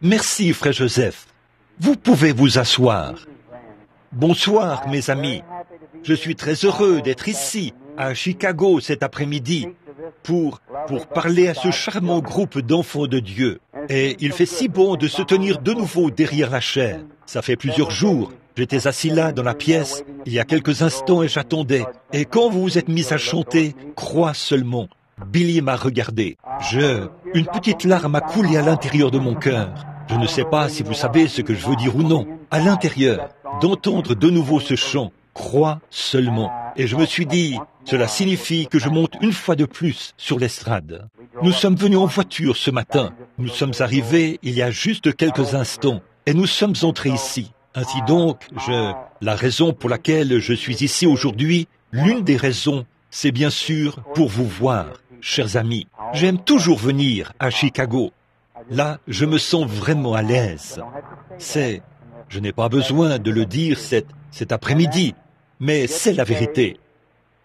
Merci, frère Joseph. Vous pouvez vous asseoir. Bonsoir, mes amis. Je suis très heureux d'être ici, à Chicago, cet après-midi, pour parler à ce charmant groupe d'enfants de Dieu. Et il fait si bon de se tenir de nouveau derrière la chaire. Ça fait plusieurs jours. J'étais assis là, dans la pièce, il y a quelques instants et j'attendais. Et quand vous vous êtes mis à chanter « Crois seulement », Billy m'a regardé. Une petite larme a coulé à l'intérieur de mon cœur. Je ne sais pas si vous savez ce que je veux dire ou non. À l'intérieur, d'entendre de nouveau ce chant « Crois seulement ». Et je me suis dit, cela signifie que je monte une fois de plus sur l'estrade. Nous sommes venus en voiture ce matin. Nous sommes arrivés il y a juste quelques instants. Et nous sommes entrés ici. Ainsi donc, la raison pour laquelle je suis ici aujourd'hui, l'une des raisons, c'est bien sûr pour vous voir, chers amis. J'aime toujours venir à Chicago. Là, je me sens vraiment à l'aise. Je n'ai pas besoin de le dire cet après-midi, mais c'est la vérité.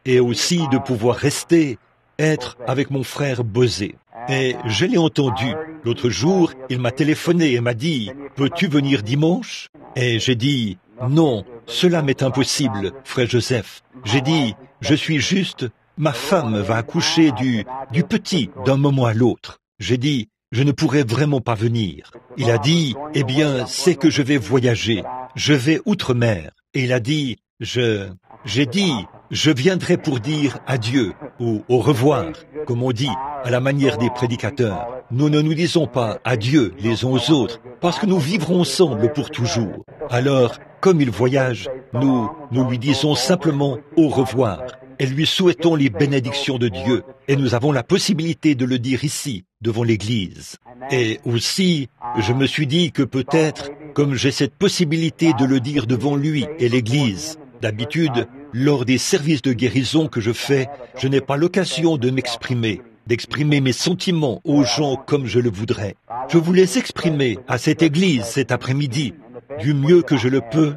Et aussi de pouvoir rester, être avec mon frère Bosé. Et je l'ai entendu. L'autre jour, il m'a téléphoné et m'a dit « Peux-tu venir dimanche ?» Et j'ai dit « Non, cela m'est impossible, frère Joseph. » J'ai dit « Je suis juste, ma femme va accoucher du petit d'un moment à l'autre. » J'ai dit « Je ne pourrai vraiment pas venir. » Il a dit « Eh bien, c'est que je vais voyager. Je vais outre-mer. » Et il a dit « J'ai dit « Je viendrai pour dire adieu ou au revoir, comme on dit, à la manière des prédicateurs. Nous ne nous disons pas adieu les uns aux autres, parce que nous vivrons ensemble pour toujours. Alors, comme il voyage, nous lui disons simplement au revoir et lui souhaitons les bénédictions de Dieu. Et nous avons la possibilité de le dire ici, devant l'Église. Et aussi, je me suis dit que peut-être, comme j'ai cette possibilité de le dire devant lui et l'Église, d'habitude, lors des services de guérison que je fais, je n'ai pas l'occasion de m'exprimer, d'exprimer mes sentiments aux gens comme je le voudrais. Je voulais exprimer à cette église cet après-midi, du mieux que je le peux,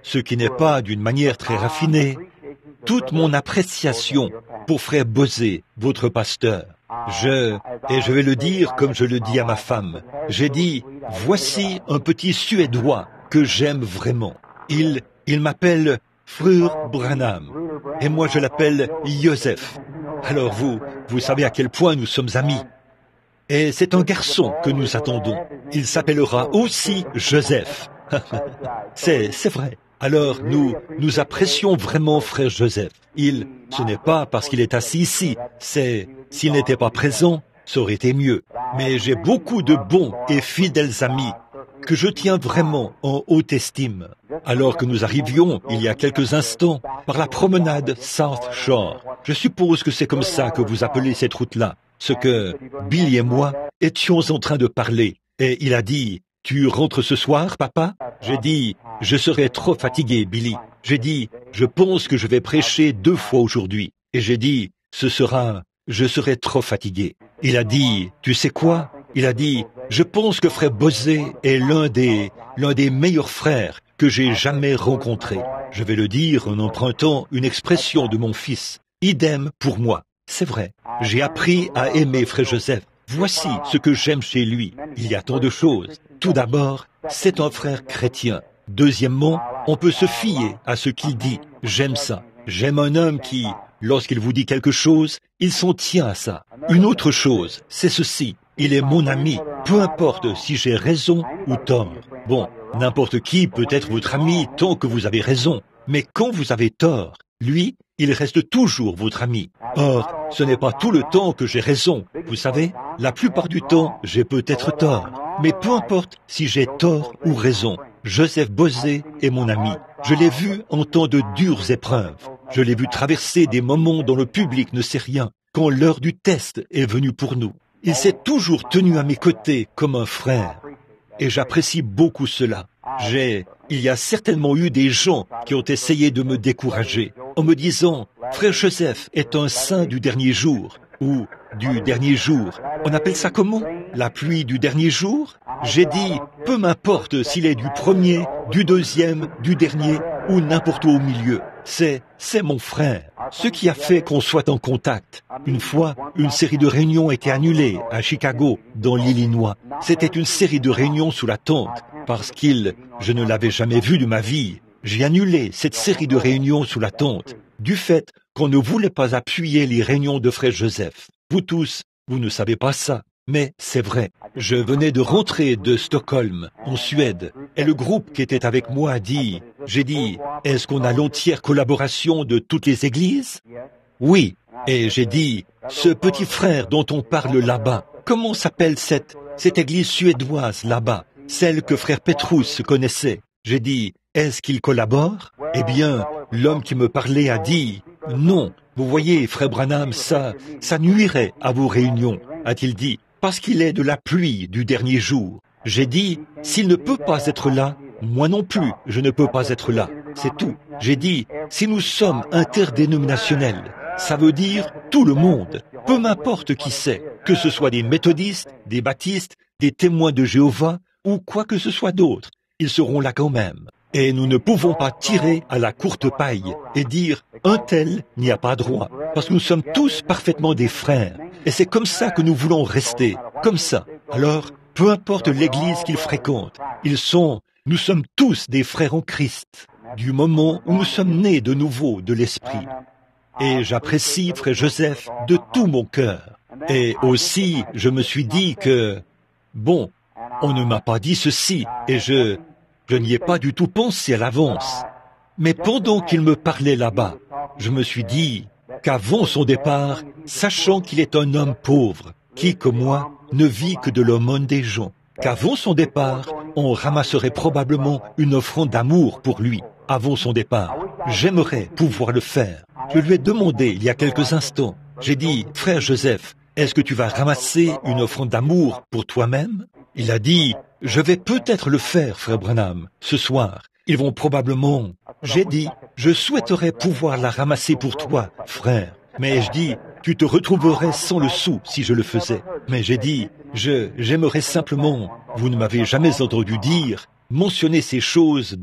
ce qui n'est pas d'une manière très raffinée, toute mon appréciation pour frère Bosé, votre pasteur. Et je vais le dire comme je le dis à ma femme. J'ai dit, voici un petit Suédois que j'aime vraiment. Il m'appelle Frère Branham, et moi je l'appelle Joseph. Alors vous savez à quel point nous sommes amis. Et c'est un garçon que nous attendons. Il s'appellera aussi Joseph. C'est vrai. Alors nous apprécions vraiment frère Joseph. Ce n'est pas parce qu'il est assis ici, s'il n'était pas présent, ça aurait été mieux. Mais j'ai beaucoup de bons et fidèles amis que je tiens vraiment en haute estime. Alors que nous arrivions, il y a quelques instants, par la promenade South Shore. Je suppose que c'est comme ça que vous appelez cette route-là. Ce que Billy et moi étions en train de parler. Et il a dit, « Tu rentres ce soir, papa ?» J'ai dit, « Je serai trop fatigué, Billy. » J'ai dit, « Je pense que je vais prêcher 2 fois aujourd'hui. » Et j'ai dit, « Je serai trop fatigué. » Il a dit, « Tu sais quoi ?» Il a dit, « Je pense que frère Bosé est l'un des meilleurs frères que j'ai jamais rencontrés. » Je vais le dire en empruntant une expression de mon fils. Idem pour moi. C'est vrai. J'ai appris à aimer frère Joseph. Voici ce que j'aime chez lui. Il y a tant de choses. Tout d'abord, c'est un frère chrétien. Deuxièmement, on peut se fier à ce qu'il dit. J'aime ça. J'aime un homme qui, lorsqu'il vous dit quelque chose, il s'en tient à ça. Une autre chose, c'est ceci. Il est mon ami, peu importe si j'ai raison ou tort. Bon, n'importe qui peut être votre ami tant que vous avez raison. Mais quand vous avez tort, lui, il reste toujours votre ami. Or, ce n'est pas tout le temps que j'ai raison. Vous savez, la plupart du temps, j'ai peut-être tort. Mais peu importe si j'ai tort ou raison, Joseph Bosé est mon ami. Je l'ai vu en temps de dures épreuves. Je l'ai vu traverser des moments dont le public ne sait rien, quand l'heure du test est venue pour nous. Il s'est toujours tenu à mes côtés comme un frère. Et j'apprécie beaucoup cela. Il y a certainement eu des gens qui ont essayé de me décourager en me disant « Frère Joseph est un saint du dernier jour » ou « du dernier jour ». On appelle ça comment? La pluie du dernier jour? J'ai dit, peu m'importe s'il est du premier, du deuxième, du dernier ou n'importe où au milieu. C'est mon frère. Ce qui a fait qu'on soit en contact. Une fois, une série de réunions a été annulée à Chicago, dans l'Illinois. C'était une série de réunions sous la tente, parce je ne l'avais jamais vu de ma vie. J'ai annulé cette série de réunions sous la tente, du fait qu'on ne voulait pas appuyer les réunions de Frère Joseph. Vous tous, vous ne savez pas ça. Mais c'est vrai, je venais de rentrer de Stockholm, en Suède, et le groupe qui était avec moi j'ai dit, est-ce qu'on a l'entière collaboration de toutes les églises? Oui, et j'ai dit, ce petit frère dont on parle là-bas, comment s'appelle cette église suédoise là-bas, celle que frère Petrus connaissait? J'ai dit, est-ce qu'il collabore? Eh bien, l'homme qui me parlait a dit, non, vous voyez, frère Branham, ça nuirait à vos réunions, a-t-il dit. Parce qu'il est de la pluie du dernier jour. J'ai dit, s'il ne peut pas être là, moi non plus, je ne peux pas être là. C'est tout. J'ai dit, si nous sommes interdénominationnels, ça veut dire tout le monde, peu m'importe qui c'est, que ce soit des méthodistes, des baptistes, des témoins de Jéhovah ou quoi que ce soit d'autre, ils seront là quand même. Et nous ne pouvons pas tirer à la courte paille et dire un tel n'y a pas droit, parce que nous sommes tous parfaitement des frères. Et c'est comme ça que nous voulons rester, comme ça. Alors, peu importe l'église qu'ils fréquentent, nous sommes tous des frères en Christ, du moment où nous sommes nés de nouveau de l'Esprit. Et j'apprécie frère Joseph de tout mon cœur. Et aussi, je me suis dit que, bon, on ne m'a pas dit ceci, et je n'y ai pas du tout pensé à l'avance. Mais pendant qu'il me parlait là-bas, je me suis dit qu'avant son départ, sachant qu'il est un homme pauvre, qui, comme moi, ne vit que de l'aumône des gens, qu'avant son départ, on ramasserait probablement une offrande d'amour pour lui, avant son départ. J'aimerais pouvoir le faire. Je lui ai demandé il y a quelques instants, j'ai dit, frère Joseph, est-ce que tu vas ramasser une offrande d'amour pour toi-même? Il a dit, je vais peut-être le faire, frère Branham, ce soir. Ils vont probablement... J'ai dit, je souhaiterais pouvoir la ramasser pour toi, frère. Mais je dis, tu te retrouverais sans le sou si je le faisais. Mais j'ai dit, j'aimerais simplement, vous ne m'avez jamais entendu dire, mentionner ces choses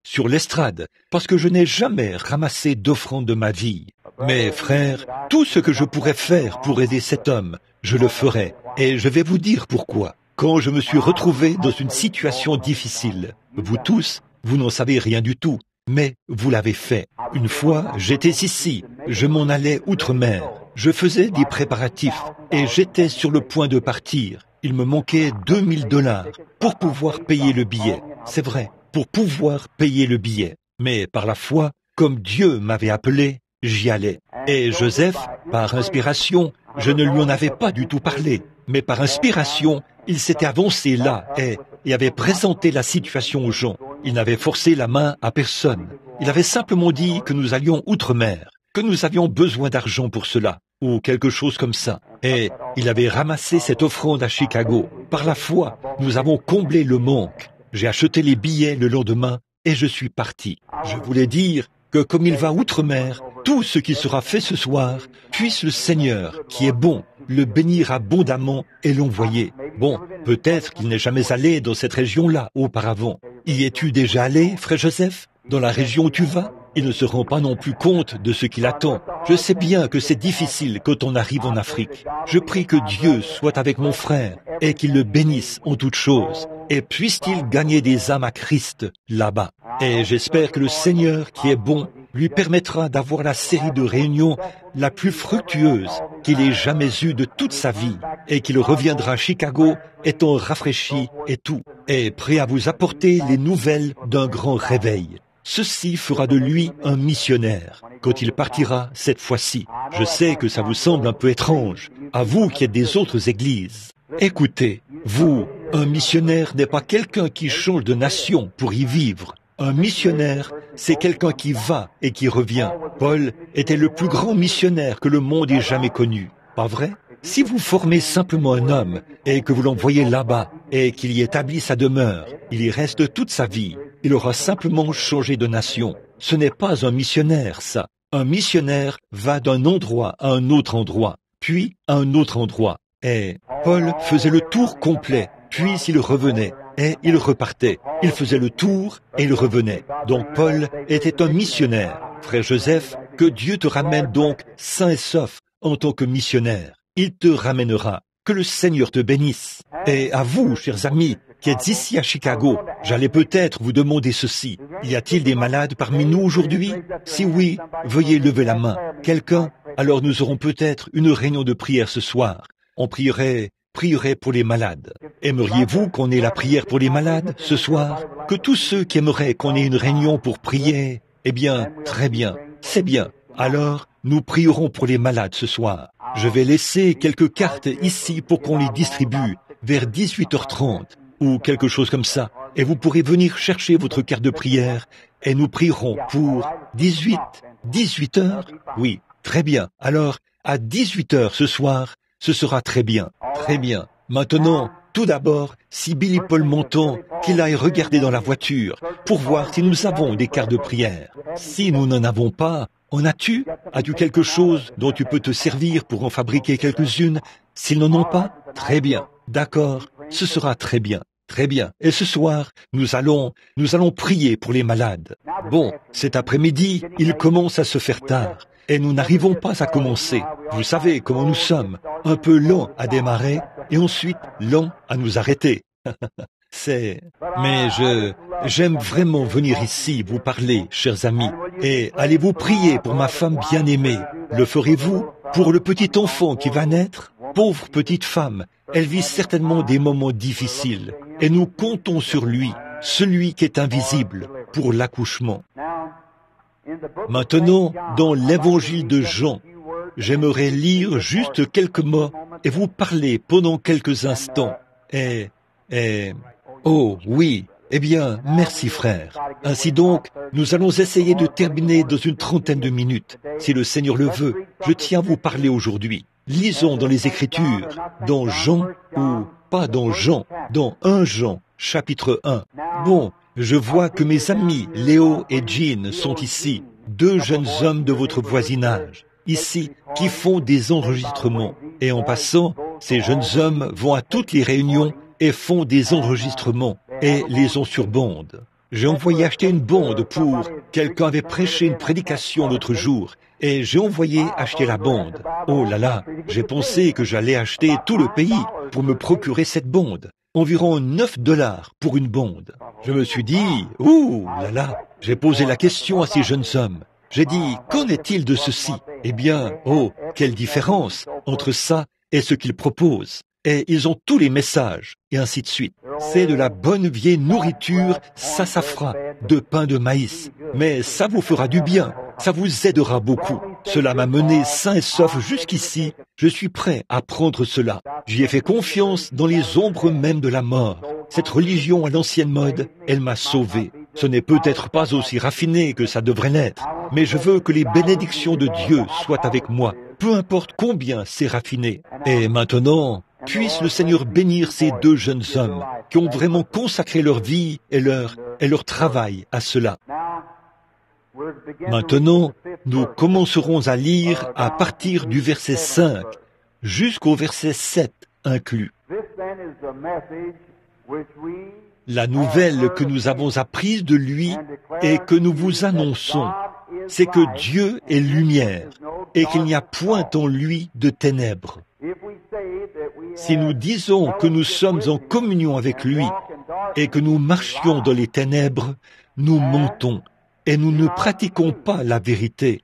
sur l'estrade, parce que je n'ai jamais ramassé d'offrande de ma vie. Mais frère, tout ce que je pourrais faire pour aider cet homme, je le ferai. Et je vais vous dire pourquoi. Quand je me suis retrouvé dans une situation difficile, vous tous, vous n'en savez rien du tout, mais vous l'avez fait. Une fois, j'étais ici, je m'en allais outre-mer, je faisais des préparatifs et j'étais sur le point de partir. Il me manquait $2000 pour pouvoir payer le billet. C'est vrai, pour pouvoir payer le billet. Mais par la foi, comme Dieu m'avait appelé, j'y allais. Et Joseph, par inspiration, je ne lui en avais pas du tout parlé, mais par inspiration, il s'était avancé là et avait présenté la situation aux gens. Il n'avait forcé la main à personne. Il avait simplement dit que nous allions outre-mer, que nous avions besoin d'argent pour cela, ou quelque chose comme ça. Et il avait ramassé cette offrande à Chicago. Par la foi, nous avons comblé le manque. J'ai acheté les billets le lendemain et je suis parti. Je voulais dire que comme il va outre-mer, tout ce qui sera fait ce soir, puisse le Seigneur, qui est bon, le bénir abondamment et l'envoyer. Bon, peut-être qu'il n'est jamais allé dans cette région-là auparavant. Y es-tu déjà allé, frère Joseph? Dans la région où tu vas? Il ne se rend pas non plus compte de ce qu'il attend. Je sais bien que c'est difficile quand on arrive en Afrique. Je prie que Dieu soit avec mon frère et qu'il le bénisse en toutes choses. Et puisse-t-il gagner des âmes à Christ là-bas. Et j'espère que le Seigneur, qui est bon, lui permettra d'avoir la série de réunions la plus fructueuse qu'il ait jamais eue de toute sa vie, et qu'il reviendra à Chicago étant rafraîchi et tout, et prêt à vous apporter les nouvelles d'un grand réveil. Ceci fera de lui un missionnaire quand il partira cette fois-ci. Je sais que ça vous semble un peu étrange, à vous qui êtes des autres églises. Écoutez, vous, un missionnaire n'est pas quelqu'un qui change de nation pour y vivre. Un missionnaire, c'est quelqu'un qui va et qui revient. Paul était le plus grand missionnaire que le monde ait jamais connu. Pas vrai? Si vous formez simplement un homme et que vous l'envoyez là-bas et qu'il y établit sa demeure, il y reste toute sa vie. Il aura simplement changé de nation. Ce n'est pas un missionnaire, ça. Un missionnaire va d'un endroit à un autre endroit, puis à un autre endroit. Et Paul faisait le tour complet, puis il revenait, et il repartait. Il faisait le tour, et il revenait. Donc Paul était un missionnaire. Frère Joseph, que Dieu te ramène donc sain et sauf en tant que missionnaire. Il te ramènera. Que le Seigneur te bénisse. Et à vous, chers amis, qui êtes ici à Chicago, j'allais peut-être vous demander ceci. Y a-t-il des malades parmi nous aujourd'hui? Si oui, veuillez lever la main. Quelqu'un? Alors nous aurons peut-être une réunion de prière ce soir. On prierait pour les malades. Aimeriez-vous qu'on ait la prière pour les malades ce soir? Que tous ceux qui aimeraient qu'on ait une réunion pour prier, eh bien, très bien, c'est bien. Alors, nous prierons pour les malades ce soir. Je vais laisser quelques cartes ici pour qu'on les distribue vers 18h30 ou quelque chose comme ça. Et vous pourrez venir chercher votre carte de prière et nous prierons pour 18h? Oui, très bien. Alors, à 18h ce soir, ce sera très bien. Très bien. Maintenant, tout d'abord, si Billy Paul m'entend, qu'il aille regarder dans la voiture pour voir si nous avons des cartes de prière. Si nous n'en avons pas, en as-tu? As-tu quelque chose dont tu peux te servir pour en fabriquer quelques-unes? S'ils n'en ont pas, très bien. D'accord, ce sera très bien. Très bien. Et ce soir, nous allons prier pour les malades. Bon, cet après-midi, il commence à se faire tard. Et nous n'arrivons pas à commencer. Vous savez comment nous sommes. Un peu lents à démarrer et ensuite lents à nous arrêter. Mais j'aime vraiment venir ici vous parler, chers amis. Et allez-vous prier pour ma femme bien-aimée? Le ferez-vous pour le petit enfant qui va naître? Pauvre petite femme, elle vit certainement des moments difficiles. Et nous comptons sur lui, celui qui est invisible, pour l'accouchement. Maintenant, dans l'évangile de Jean, j'aimerais lire juste quelques mots et vous parler pendant quelques instants. Oh oui, eh bien, merci frère. Ainsi donc, nous allons essayer de terminer dans une trentaine de minutes. Si le Seigneur le veut, je tiens à vous parler aujourd'hui. Lisons dans les Écritures, dans Jean, ou pas dans Jean, dans 1 Jean, chapitre 1. Bon, je vois que mes amis Léo et Jean sont ici, 2 jeunes hommes de votre voisinage, ici, qui font des enregistrements. Et en passant, ces jeunes hommes vont à toutes les réunions et font des enregistrements et les ont sur bande. J'ai envoyé acheter une bande pour... Quelqu'un avait prêché une prédication l'autre jour et j'ai envoyé acheter la bande. Oh là là, j'ai pensé que j'allais acheter tout le pays pour me procurer cette bande. Environ $9 pour une bande. Je me suis dit, ouh là là, j'ai posé la question à ces jeunes hommes. J'ai dit, qu'en est-il de ceci? Eh bien, oh, quelle différence entre ça et ce qu'ils proposent. Et ils ont tous les messages, et ainsi de suite. C'est de la bonne vieille nourriture sassafras, de pain de maïs. Mais ça vous fera du bien, ça vous aidera beaucoup. Cela m'a mené sain et sauf jusqu'ici. Je suis prêt à prendre cela. J'y ai fait confiance dans les ombres même de la mort. Cette religion à l'ancienne mode, elle m'a sauvé. Ce n'est peut-être pas aussi raffiné que ça devrait l'être, mais je veux que les bénédictions de Dieu soient avec moi, peu importe combien c'est raffiné. Et maintenant, puisse le Seigneur bénir ces 2 jeunes hommes qui ont vraiment consacré leur vie et leur travail à cela. Maintenant, nous commencerons à lire à partir du verset 5 jusqu'au verset 7 inclus. La nouvelle que nous avons apprise de lui et que nous vous annonçons, c'est que Dieu est lumière et qu'il n'y a point en lui de ténèbres. Si nous disons que nous sommes en communion avec lui et que nous marchions dans les ténèbres, nous mentons et nous ne pratiquons pas la vérité.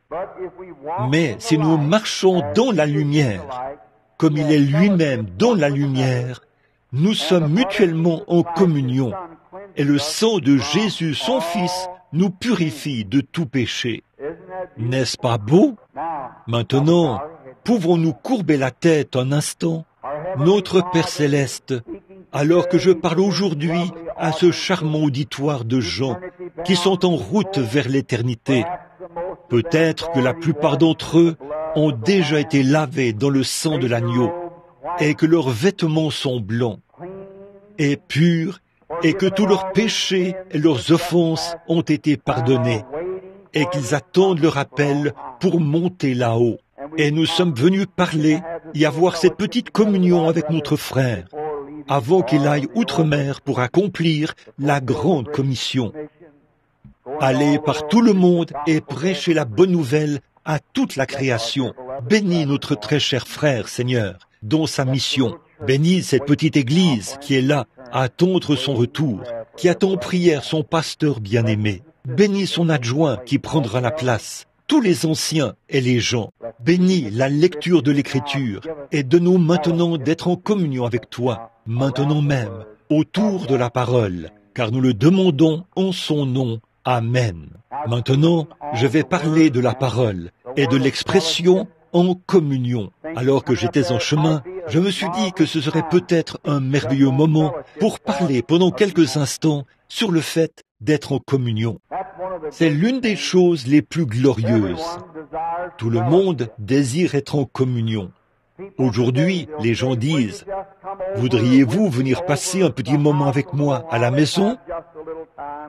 Mais si nous marchons dans la lumière, comme il est lui-même dans la lumière, nous sommes mutuellement en communion et le sang de Jésus, son Fils, nous purifie de tout péché. N'est-ce pas beau? Maintenant, pouvons-nous courber la tête un instant? Notre Père Céleste, alors que je parle aujourd'hui à ce charmant auditoire de gens qui sont en route vers l'éternité, peut-être que la plupart d'entre eux ont déjà été lavés dans le sang de l'agneau et que leurs vêtements sont blancs et purs et que tous leurs péchés et leurs offenses ont été pardonnés et qu'ils attendent le rappel pour monter là-haut. Et nous sommes venus parler et avoir cette petite communion avec notre frère avant qu'il aille outre-mer pour accomplir la grande commission. Allez par tout le monde et prêchez la bonne nouvelle à toute la création. Bénis notre très cher frère, Seigneur, dont sa mission. Bénis cette petite église qui est là à attendre son retour, qui attend en prière son pasteur bien-aimé. Bénis son adjoint qui prendra la place, tous les anciens et les gens. Bénis la lecture de l'Écriture et donne-nous maintenant d'être en communion avec toi, maintenant même, autour de la parole, car nous le demandons en son nom. Amen. Maintenant, je vais parler de la parole et de l'expression en communion. Alors que j'étais en chemin, je me suis dit que ce serait peut-être un merveilleux moment pour parler pendant quelques instants sur le fait d'être en communion. C'est l'une des choses les plus glorieuses. Tout le monde désire être en communion. Aujourd'hui, les gens disent, « Voudriez-vous venir passer un petit moment avec moi à la maison ?»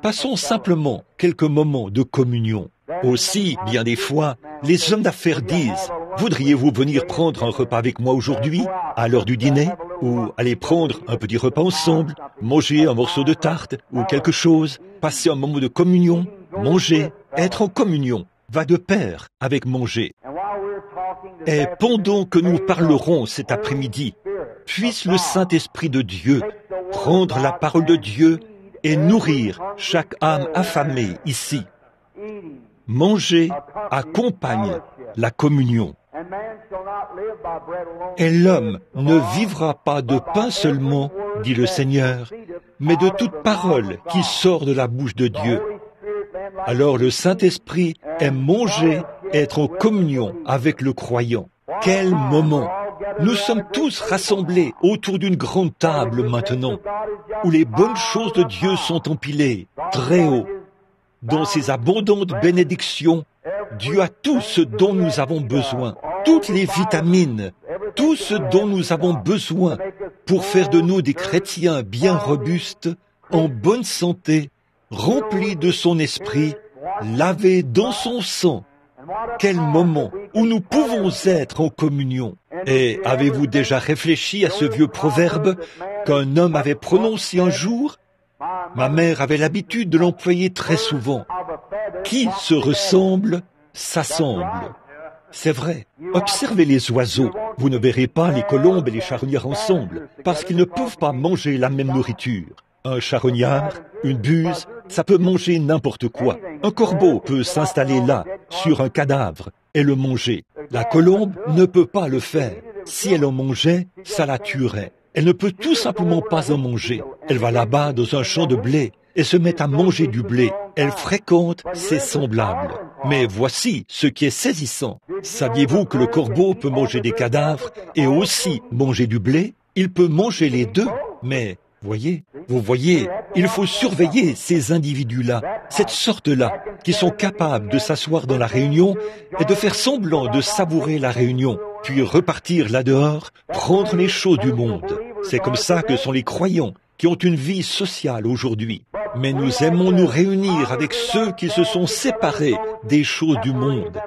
Passons simplement quelques moments de communion. Aussi, bien des fois, les hommes d'affaires disent, « Voudriez-vous venir prendre un repas avec moi aujourd'hui, à l'heure du dîner, ou aller prendre un petit repas ensemble, manger un morceau de tarte ou quelque chose, passer un moment de communion, manger, être en communion, va de pair avec manger. » Et pendant que nous parlerons cet après-midi, puisse le Saint-Esprit de Dieu prendre la parole de Dieu et nourrir chaque âme affamée ici. Manger accompagne la communion. Et l'homme ne vivra pas de pain seulement, dit le Seigneur, mais de toute parole qui sort de la bouche de Dieu. Alors le Saint-Esprit aime manger, être en communion avec le croyant. Quel moment! Nous sommes tous rassemblés autour d'une grande table maintenant, où les bonnes choses de Dieu sont empilées, très haut. Dans ses abondantes bénédictions, Dieu a tout ce dont nous avons besoin, toutes les vitamines, tout ce dont nous avons besoin pour faire de nous des chrétiens bien robustes, en bonne santé, remplis de son esprit, lavés dans son sang. Quel moment où nous pouvons être en communion. Et avez-vous déjà réfléchi à ce vieux proverbe qu'un homme avait prononcé un jour? Ma mère avait l'habitude de l'employer très souvent. Qui se ressemble, s'assemble. C'est vrai. Observez les oiseaux. Vous ne verrez pas les colombes et les charognards ensemble, parce qu'ils ne peuvent pas manger la même nourriture. Un charognard, une buse, ça peut manger n'importe quoi. Un corbeau peut s'installer là, sur un cadavre, et le manger. La colombe ne peut pas le faire. Si elle en mangeait, ça la tuerait. Elle ne peut tout simplement pas en manger. Elle va là-bas dans un champ de blé et se met à manger du blé. Elle fréquente ses semblables. Mais voici ce qui est saisissant. Saviez-vous que le corbeau peut manger des cadavres et aussi manger du blé? Il peut manger les deux, mais vous voyez, il faut surveiller ces individus-là, cette sorte-là, qui sont capables de s'asseoir dans la réunion et de faire semblant de savourer la réunion, puis repartir là-dehors, prendre les choses du monde. C'est comme ça que sont les croyants qui ont une vie sociale aujourd'hui. Mais nous aimons nous réunir avec ceux qui se sont séparés des choses du monde,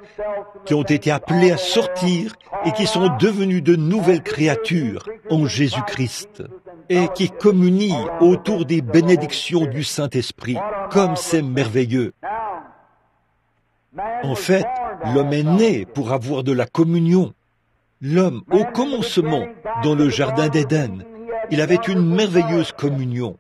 qui ont été appelés à sortir et qui sont devenus de nouvelles créatures en Jésus-Christ, et qui communient autour des bénédictions du Saint-Esprit. Comme c'est merveilleux! En fait, l'homme est né pour avoir de la communion. L'homme, au commencement, dans le jardin d'Éden, il avait une merveilleuse communion.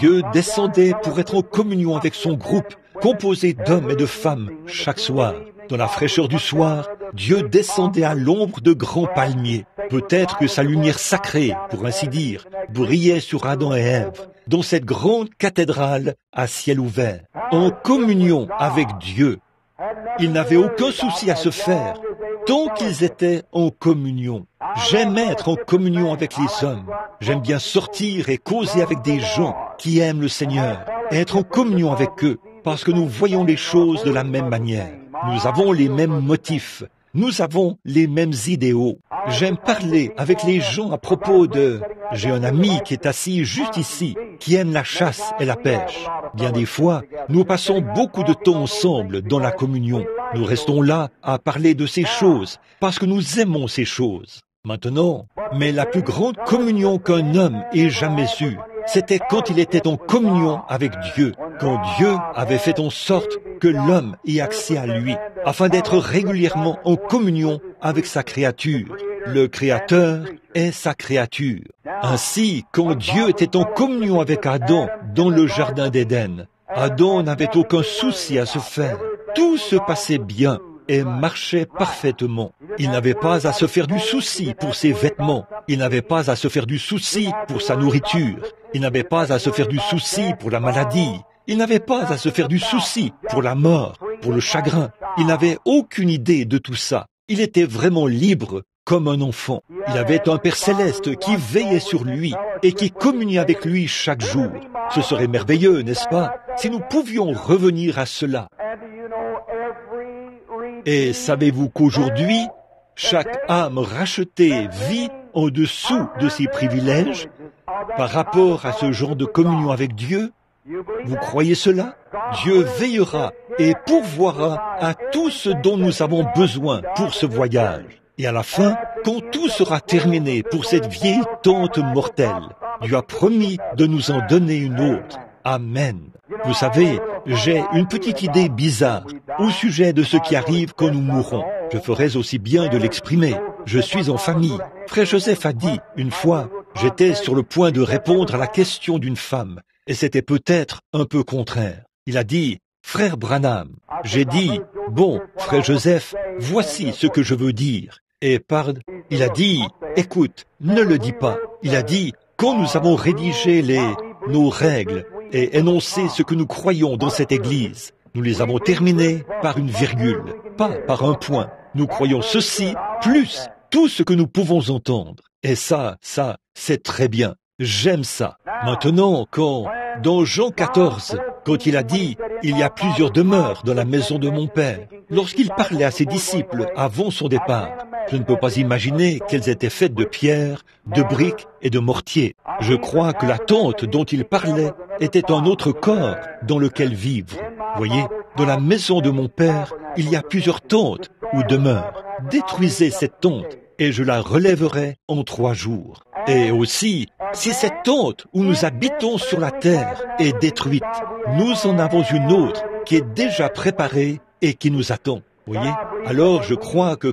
Dieu descendait pour être en communion avec son groupe, composé d'hommes et de femmes, chaque soir. Dans la fraîcheur du soir, Dieu descendait à l'ombre de grands palmiers. Peut-être que sa lumière sacrée, pour ainsi dire, brillait sur Adam et Ève, dans cette grande cathédrale à ciel ouvert, en communion avec Dieu. Ils n'avaient aucun souci à se faire, tant qu'ils étaient en communion. J'aime être en communion avec les hommes. J'aime bien sortir et causer avec des gens qui aiment le Seigneur, et être en communion avec eux, parce que nous voyons les choses de la même manière. Nous avons les mêmes motifs. Nous avons les mêmes idéaux. J'aime parler avec les gens à propos de... J'ai un ami qui est assis juste ici, qui aime la chasse et la pêche. Bien des fois, nous passons beaucoup de temps ensemble dans la communion. Nous restons là à parler de ces choses, parce que nous aimons ces choses. Maintenant, mais la plus grande communion qu'un homme ait jamais eue, c'était quand il était en communion avec Dieu, quand Dieu avait fait en sorte que l'homme ait accès à lui, afin d'être régulièrement en communion avec sa créature. Le Créateur est sa créature. Ainsi, quand Dieu était en communion avec Adam dans le jardin d'Éden, Adam n'avait aucun souci à se faire. Tout se passait bien et marchait parfaitement. Il n'avait pas à se faire du souci pour ses vêtements. Il n'avait pas à se faire du souci pour sa nourriture. Il n'avait pas à se faire du souci pour la maladie. Il n'avait pas à se faire du souci pour la mort, pour le chagrin. Il n'avait aucune idée de tout ça. Il était vraiment libre comme un enfant. Il avait un Père céleste qui veillait sur lui et qui communiait avec lui chaque jour. Ce serait merveilleux, n'est-ce pas, si nous pouvions revenir à cela. Et savez-vous qu'aujourd'hui, chaque âme rachetée vit en dessous de ses privilèges par rapport à ce genre de communion avec Dieu? Vous croyez cela? Dieu veillera et pourvoira à tout ce dont nous avons besoin pour ce voyage. Et à la fin, quand tout sera terminé pour cette vieille tente mortelle, Dieu a promis de nous en donner une autre. Amen. Vous savez, j'ai une petite idée bizarre au sujet de ce qui arrive quand nous mourrons. Je ferais aussi bien de l'exprimer. Je suis en famille. Frère Joseph a dit, une fois, j'étais sur le point de répondre à la question d'une femme, et c'était peut-être un peu contraire. Il a dit, Frère Branham. J'ai dit, bon, Frère Joseph, voici ce que je veux dire. Et il a dit, écoute, ne le dis pas. Il a dit, quand nous avons rédigé nos règles et énoncé ce que nous croyons dans cette église, nous les avons terminées par une virgule, pas par un point. Nous croyons ceci, plus tout ce que nous pouvons entendre. Et ça, c'est très bien. J'aime ça. Maintenant, dans Jean 14, quand il a dit « Il y a plusieurs demeures dans la maison de mon Père », lorsqu'il parlait à ses disciples avant son départ, je ne peux pas imaginer qu'elles étaient faites de pierre, de briques et de mortier. Je crois que la tente dont il parlait était un autre corps dans lequel vivre. Voyez, dans la maison de mon Père, il y a plusieurs tentes ou demeures. Détruisez cette tente et je la relèverai en 3 jours. Et aussi, si cette tente où nous habitons sur la terre est détruite, nous en avons une autre qui est déjà préparée et qui nous attend. Voyez? Alors je crois que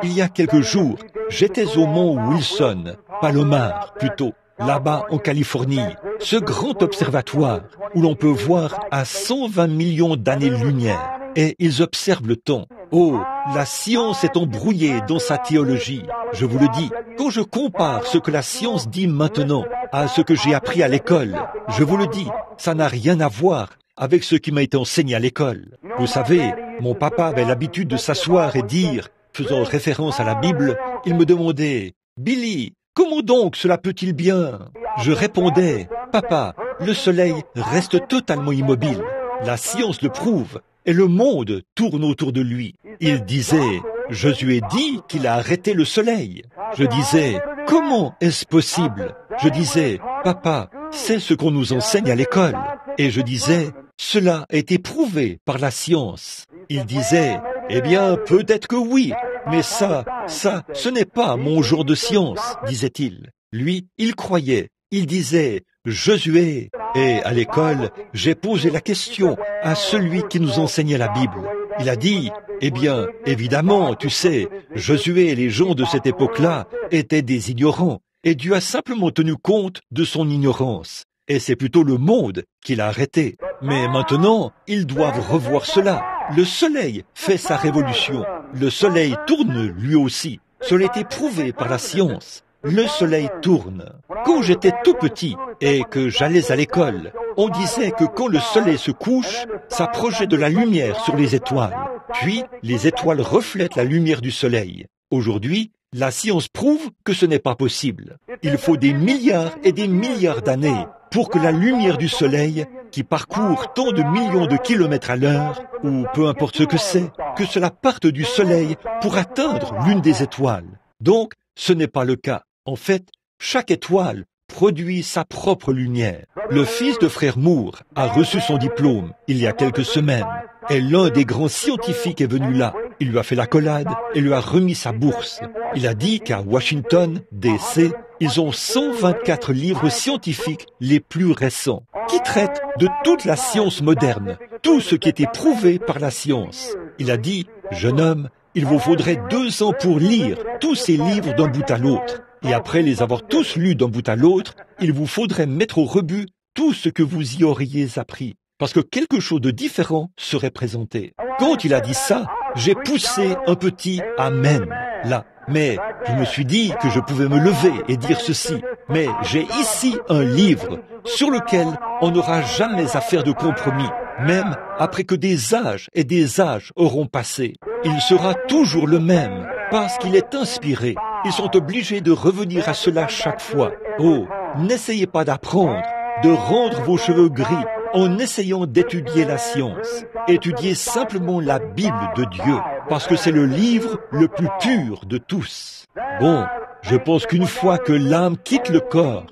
il y a quelques jours, j'étais au mont Wilson, Palomar plutôt, là-bas en Californie, ce grand observatoire où l'on peut voir à 120 millions d'années-lumière. Et ils observent le temps. Oh, la science est embrouillée dans sa théologie. Je vous le dis, quand je compare ce que la science dit maintenant à ce que j'ai appris à l'école, je vous le dis, ça n'a rien à voir avec ce qui m'a été enseigné à l'école. Vous savez, mon papa avait l'habitude de s'asseoir et dire, faisant référence à la Bible, il me demandait, « Billy, comment donc cela peut-il bien ?» Je répondais, « Papa, le soleil reste totalement immobile. La science le prouve. Et le monde tourne autour de lui. » Il disait, « Josué dit qu'il a arrêté le soleil. » Je disais, « Comment est-ce possible ?» Je disais, « Papa, c'est ce qu'on nous enseigne à l'école. » Et je disais, « Cela a été prouvé par la science. » Il disait, « Eh bien, peut-être que oui, mais ça, ce n'est pas mon jour de science, disait-il. » Lui, il croyait. Il disait, « Josué. » Et à l'école, j'ai posé la question à celui qui nous enseignait la Bible. Il a dit, « Eh bien, évidemment, tu sais, Josué et les gens de cette époque-là étaient des ignorants, et Dieu a simplement tenu compte de son ignorance. Et c'est plutôt le monde qu'il a arrêté. Mais maintenant, ils doivent revoir cela. Le soleil fait sa révolution. Le soleil tourne lui aussi. Cela a été prouvé par la science. Le soleil tourne. Quand j'étais tout petit et que j'allais à l'école, on disait que quand le soleil se couche, ça projette de la lumière sur les étoiles. Puis, les étoiles reflètent la lumière du soleil. Aujourd'hui, la science prouve que ce n'est pas possible. Il faut des milliards et des milliards d'années pour que la lumière du soleil, qui parcourt tant de millions de kilomètres à l'heure, ou peu importe ce que cela parte du soleil pour atteindre l'une des étoiles. Donc, ce n'est pas le cas. En fait, chaque étoile produit sa propre lumière. Le fils de frère Moore a reçu son diplôme il y a quelques semaines, et l'un des grands scientifiques est venu là. Il lui a fait l'accolade et lui a remis sa bourse. Il a dit qu'à Washington, D.C., ils ont 124 livres scientifiques les plus récents qui traitent de toute la science moderne, tout ce qui est éprouvé par la science. Il a dit, jeune homme, il vous faudrait 2 ans pour lire tous ces livres d'un bout à l'autre. Et après les avoir tous lus d'un bout à l'autre, il vous faudrait mettre au rebut tout ce que vous y auriez appris. Parce que quelque chose de différent serait présenté. Quand il a dit ça, j'ai poussé un petit « Amen » là. Mais je me suis dit que je pouvais me lever et dire ceci. Mais j'ai ici un livre sur lequel on n'aura jamais à faire de compromis. Même après que des âges et des âges auront passé. Il sera toujours le même parce qu'il est inspiré. Ils sont obligés de revenir à cela chaque fois. Oh, n'essayez pas d'apprendre, de rendre vos cheveux gris en essayant d'étudier la science. Étudiez simplement la Bible de Dieu, parce que c'est le livre le plus pur de tous. Bon, je pense qu'une fois que l'âme quitte le corps,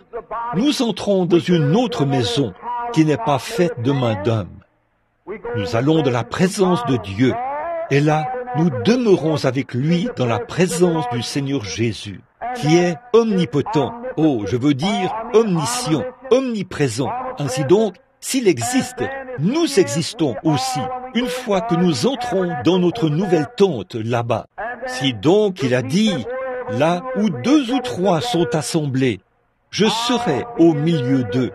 nous entrons dans une autre maison qui n'est pas faite de main d'homme. Nous allons dans la présence de Dieu, et là, nous demeurons avec lui dans la présence du Seigneur Jésus, qui est omnipotent, je veux dire omniscient, omniprésent. Ainsi donc, s'il existe, nous existons aussi, une fois que nous entrons dans notre nouvelle tente là-bas. Si donc il a dit, là où 2 ou 3 sont assemblés, je serai au milieu d'eux.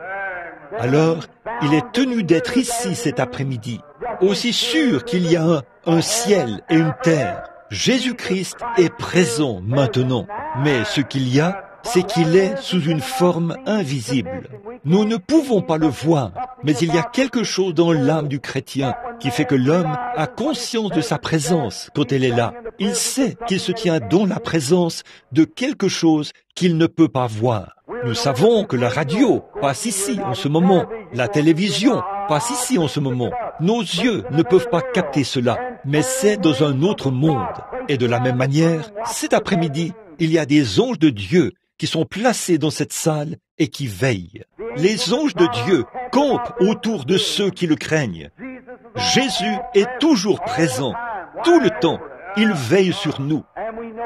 Alors, il est tenu d'être ici cet après-midi. Aussi sûr qu'il y a un ciel et une terre, Jésus-Christ est présent maintenant. Mais ce qu'il y a, c'est qu'il est sous une forme invisible. Nous ne pouvons pas le voir, mais il y a quelque chose dans l'âme du chrétien qui fait que l'homme a conscience de sa présence quand elle est là. Il sait qu'il se tient dans la présence de quelque chose qu'il ne peut pas voir. Nous savons que la radio passe ici en ce moment, la télévision passe ici en ce moment. Nos yeux ne peuvent pas capter cela, mais c'est dans un autre monde. Et de la même manière, cet après-midi, il y a des anges de Dieu qui sont placés dans cette salle et qui veillent. Les anges de Dieu campent autour de ceux qui le craignent. Jésus est toujours présent, tout le temps. Il veille sur nous.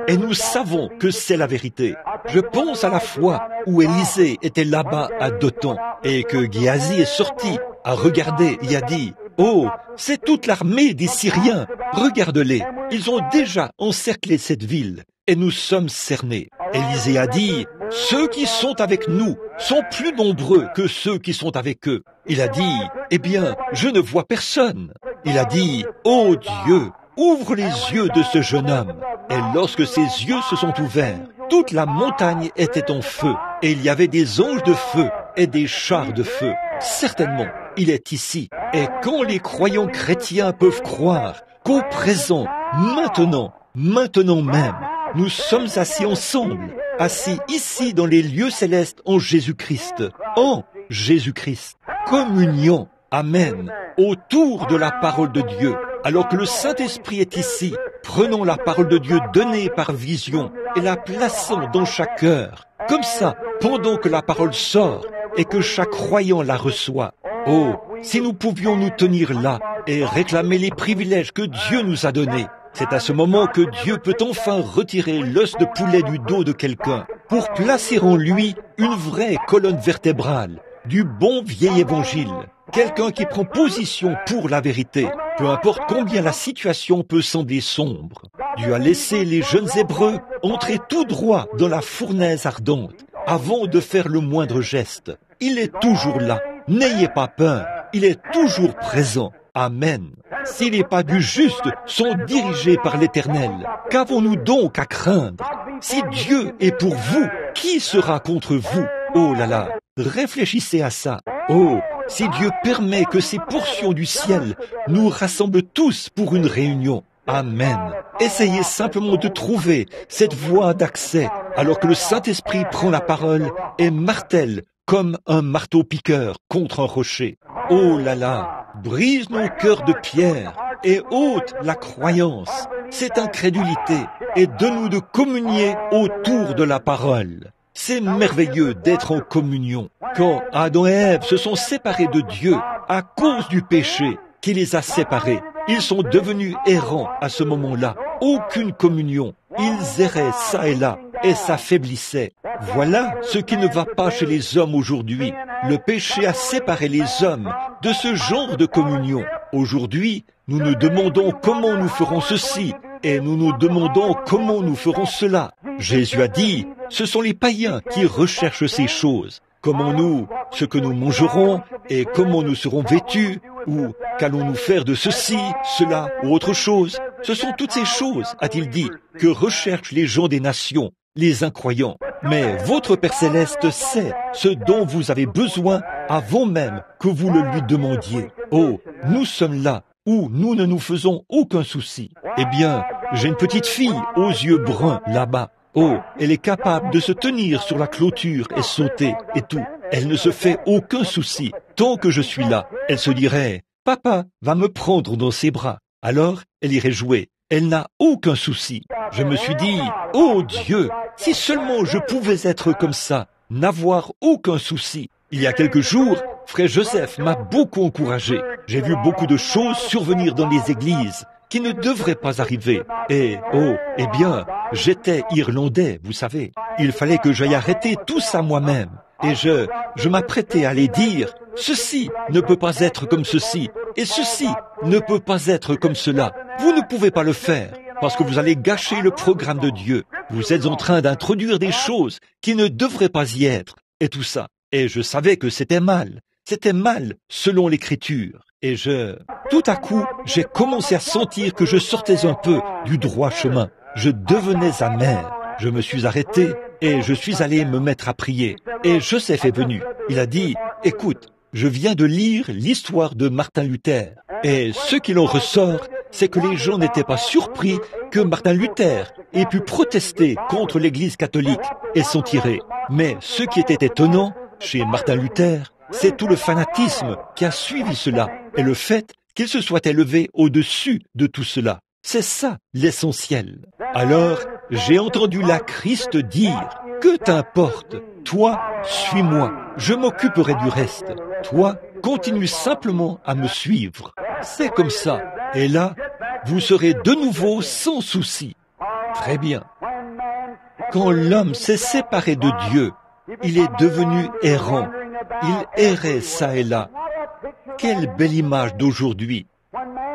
Et nous savons que c'est la vérité. Je pense à la fois où Élisée était là-bas à Dothan et que Géasi est sorti, a regardé et a dit « Oh, c'est toute l'armée des Syriens, regardez-les, ils ont déjà encerclé cette ville et nous sommes cernés. » Élisée a dit « Ceux qui sont avec nous sont plus nombreux que ceux qui sont avec eux. » Il a dit « Eh bien, je ne vois personne. » Il a dit « Oh Dieu, ouvre les yeux de ce jeune homme. » Et lorsque ses yeux se sont ouverts, toute la montagne était en feu, et il y avait des anges de feu et des chars de feu. Certainement, il est ici. Et quand les croyants chrétiens peuvent croire qu'au présent, maintenant même, nous sommes assis ensemble, assis ici dans les lieux célestes en Jésus-Christ, communion, amen, autour de la parole de Dieu. Alors que le Saint-Esprit est ici, prenons la parole de Dieu donnée par vision et la plaçons dans chaque cœur. Comme ça, pendant que la parole sort et que chaque croyant la reçoit. Oh, si nous pouvions nous tenir là et réclamer les privilèges que Dieu nous a donnés. C'est à ce moment que Dieu peut enfin retirer l'os de poulet du dos de quelqu'un pour placer en lui une vraie colonne vertébrale du bon vieil évangile. Quelqu'un qui prend position pour la vérité, peu importe combien la situation peut sembler sombre. Dieu a laissé les jeunes Hébreux entrer tout droit dans la fournaise ardente avant de faire le moindre geste. Il est toujours là. N'ayez pas peur. Il est toujours présent. Amen. Si les pas du juste sont dirigés par l'Éternel, qu'avons-nous donc à craindre? Si Dieu est pour vous, qui sera contre vous? Oh là là, réfléchissez à ça. Oh, si Dieu permet que ces portions du ciel nous rassemblent tous pour une réunion. Amen. Essayez simplement de trouver cette voie d'accès alors que le Saint-Esprit prend la parole et martèle comme un marteau-piqueur contre un rocher. Oh là là, brise nos cœurs de pierre et ôte la croyance, cette incrédulité, et donne-nous de communier autour de la parole. C'est merveilleux d'être en communion. Quand Adam et Ève se sont séparés de Dieu à cause du péché qui les a séparés, Ils sont devenus errants à ce moment-là. Aucune communion. Ils erraient ça et là et s'affaiblissaient. Voilà ce qui ne va pas chez les hommes aujourd'hui. Le péché a séparé les hommes de ce genre de communion. Aujourd'hui, nous nous demandons comment nous ferons ceci et nous nous demandons comment nous ferons cela. Jésus a dit, ce sont les païens qui recherchent ces choses. Comment nous, ce que nous mangerons et comment nous serons vêtus, ou qu'allons-nous faire de ceci, cela ou autre chose. Ce sont toutes ces choses, a-t-il dit, que recherchent les gens des nations, les incroyants. Mais votre Père Céleste sait ce dont vous avez besoin avant même que vous le lui demandiez. Oh, nous sommes là où nous ne nous faisons aucun souci. Eh bien, j'ai une petite fille aux yeux bruns là-bas. Oh, elle est capable de se tenir sur la clôture et sauter et tout. Elle ne se fait aucun souci. Tant que je suis là, elle se dirait, « Papa va me prendre dans ses bras. » Alors, elle irait jouer. Elle n'a aucun souci. Je me suis dit, « Oh Dieu, si seulement je pouvais être comme ça, n'avoir aucun souci. » Il y a quelques jours, frère Joseph m'a beaucoup encouragé. J'ai vu beaucoup de choses survenir dans les églises qui ne devraient pas arriver. Et, oh, eh bien, j'étais irlandais, vous savez. Il fallait que j'aille arrêter tout ça moi-même. Et je m'apprêtais à les dire, ceci ne peut pas être comme ceci, et ceci ne peut pas être comme cela. Vous ne pouvez pas le faire, parce que vous allez gâcher le programme de Dieu. Vous êtes en train d'introduire des choses qui ne devraient pas y être, et tout ça. Et je savais que c'était mal selon l'Écriture. Et tout à coup, j'ai commencé à sentir que je sortais un peu du droit chemin. Je devenais amer. Je me suis arrêté et je suis allé me mettre à prier. Et Joseph est venu. Il a dit, écoute, je viens de lire l'histoire de Martin Luther. Et ce qu'il en ressort, c'est que les gens n'étaient pas surpris que Martin Luther ait pu protester contre l'Église catholique et s'en tirer. Mais ce qui était étonnant chez Martin Luther, c'est tout le fanatisme qui a suivi cela et le fait qu'il se soit élevé au-dessus de tout cela. C'est ça l'essentiel. Alors, j'ai entendu la Christ dire, « Que t'importe? Toi, suis-moi, je m'occuperai du reste. Toi, continue simplement à me suivre. » C'est comme ça. Et là, vous serez de nouveau sans souci. Très bien. Quand l'homme s'est séparé de Dieu, il est devenu errant. Il errait ça et là. Quelle belle image d'aujourd'hui.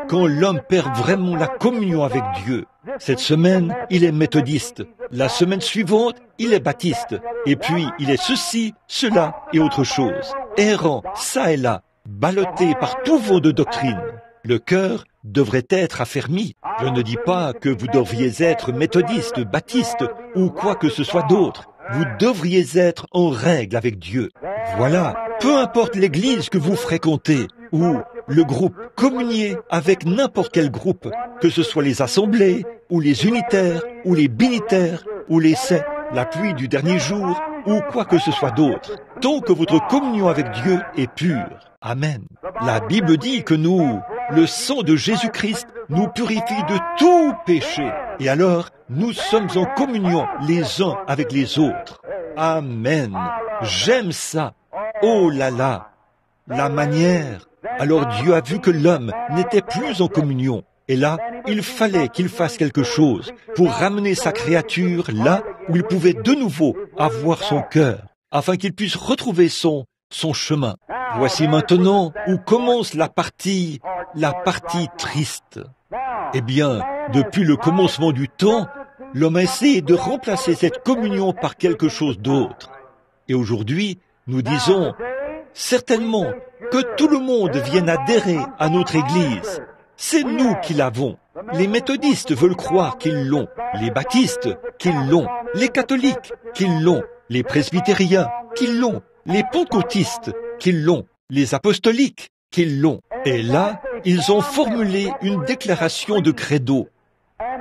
Quand l'homme perd vraiment la communion avec Dieu. Cette semaine, il est méthodiste. La semaine suivante, il est baptiste. Et puis, il est ceci, cela et autre chose. Errant ça et là, ballotté par tout vent de doctrine. Le cœur devrait être affermi. Je ne dis pas que vous devriez être méthodiste, baptiste ou quoi que ce soit d'autre. Vous devriez être en règle avec Dieu. Voilà, peu importe l'église que vous fréquentez ou le groupe, communiez avec n'importe quel groupe, que ce soit les assemblées ou les unitaires ou les binitaires ou les sectes, la pluie du dernier jour ou quoi que ce soit d'autre. Tant que votre communion avec Dieu est pure. Amen. La Bible dit que le sang de Jésus-Christ nous purifie de tout péché. Et alors, nous sommes en communion les uns avec les autres. Amen. J'aime ça. Oh là là. La manière. Alors Dieu a vu que l'homme n'était plus en communion. Et là, il fallait qu'il fasse quelque chose pour ramener sa créature là où il pouvait de nouveau avoir son cœur, afin qu'il puisse retrouver son chemin. Voici maintenant où commence la partie triste. Eh bien, depuis le commencement du temps, l'homme a essayé de remplacer cette communion par quelque chose d'autre. Et aujourd'hui, nous disons certainement que tout le monde vienne adhérer à notre Église. C'est nous qui l'avons. Les méthodistes veulent croire qu'ils l'ont, les baptistes qu'ils l'ont, les catholiques qu'ils l'ont, les presbytériens qu'ils l'ont, les pentecôtistes qu'ils l'ont, les apostoliques qu'ils l'ont. Et là, ils ont formulé une déclaration de credo.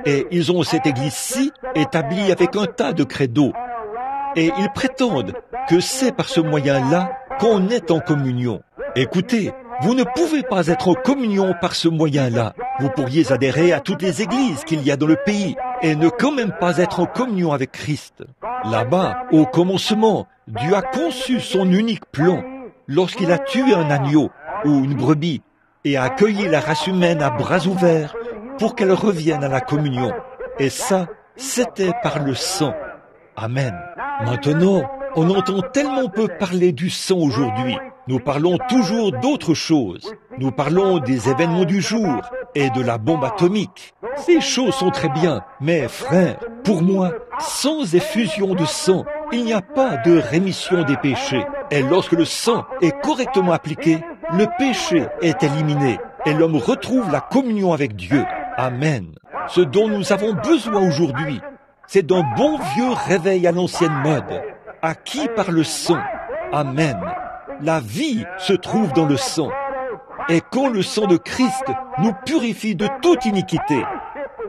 Et ils ont cette église-ci établie avec un tas de credos. Et ils prétendent que c'est par ce moyen-là qu'on est en communion. Écoutez, vous ne pouvez pas être en communion par ce moyen-là. Vous pourriez adhérer à toutes les églises qu'il y a dans le pays et ne quand même pas être en communion avec Christ. Là-bas, au commencement, Dieu a conçu son unique plan lorsqu'il a tué un agneau ou une brebis et a accueilli la race humaine à bras ouverts pour qu'elle revienne à la communion. Et ça, c'était par le sang. Amen. Maintenant, on entend tellement peu parler du sang aujourd'hui. Nous parlons toujours d'autre chose. Nous parlons des événements du jour et de la bombe atomique. Ces choses sont très bien, mais frère, pour moi, sans effusion de sang, il n'y a pas de rémission des péchés. Et lorsque le sang est correctement appliqué, le péché est éliminé et l'homme retrouve la communion avec Dieu. Amen. Ce dont nous avons besoin aujourd'hui, c'est d'un bon vieux réveil à l'ancienne mode, acquis par le sang. Amen. La vie se trouve dans le sang. Et quand le sang de Christ nous purifie de toute iniquité,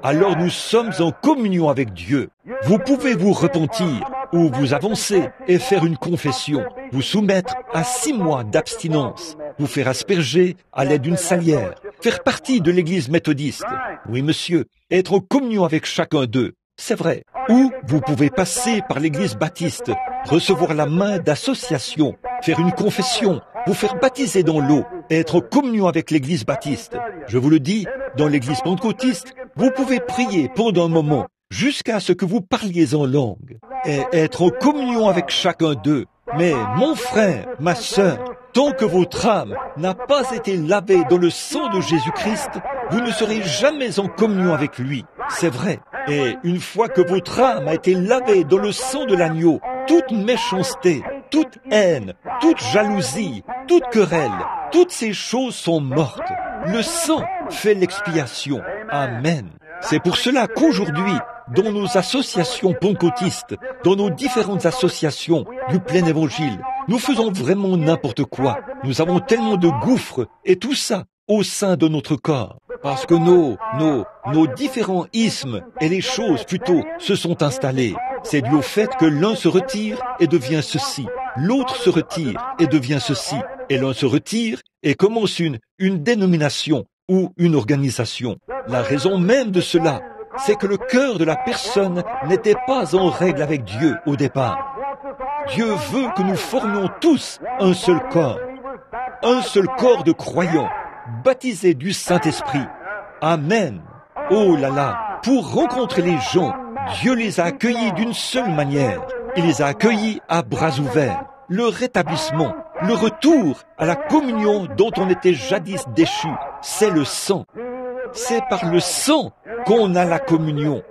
alors nous sommes en communion avec Dieu. Vous pouvez vous repentir ou vous avancer et faire une confession, vous soumettre à 6 mois d'abstinence, vous faire asperger à l'aide d'une salière, faire partie de l'église méthodiste. Oui, monsieur, être en communion avec chacun d'eux, c'est vrai. Ou vous pouvez passer par l'église baptiste, recevoir la main d'association, faire une confession, vous faire baptiser dans l'eau et être en communion avec l'église baptiste. Je vous le dis, dans l'église pentecôtiste, vous pouvez prier pendant un moment jusqu'à ce que vous parliez en langue et être en communion avec chacun d'eux. Mais mon frère, ma sœur, tant que votre âme n'a pas été lavée dans le sang de Jésus-Christ, vous ne serez jamais en communion avec lui. C'est vrai. Et une fois que votre âme a été lavée dans le sang de l'agneau, toute méchanceté, toute haine, toute jalousie, toute querelle, toutes ces choses sont mortes. Le sang fait l'expiation. Amen. C'est pour cela qu'aujourd'hui, dans nos associations pentecôtistes, dans nos différentes associations du plein évangile, nous faisons vraiment n'importe quoi. Nous avons tellement de gouffres et tout ça au sein de notre corps. Parce que nos différents ismes et les choses plutôt se sont installés. C'est dû au fait que l'un se retire et devient ceci. L'autre se retire et devient ceci. Et l'un se retire et commence une dénomination ou une organisation. La raison même de cela, c'est que le cœur de la personne n'était pas en règle avec Dieu au départ. Dieu veut que nous formions tous un seul corps de croyants, baptisés du Saint-Esprit. Amen. Oh là là, pour rencontrer les gens, Dieu les a accueillis d'une seule manière. Il les a accueillis à bras ouverts. Le rétablissement, le retour à la communion dont on était jadis déchu, c'est le sang. C'est par le sang qu'on a la communion.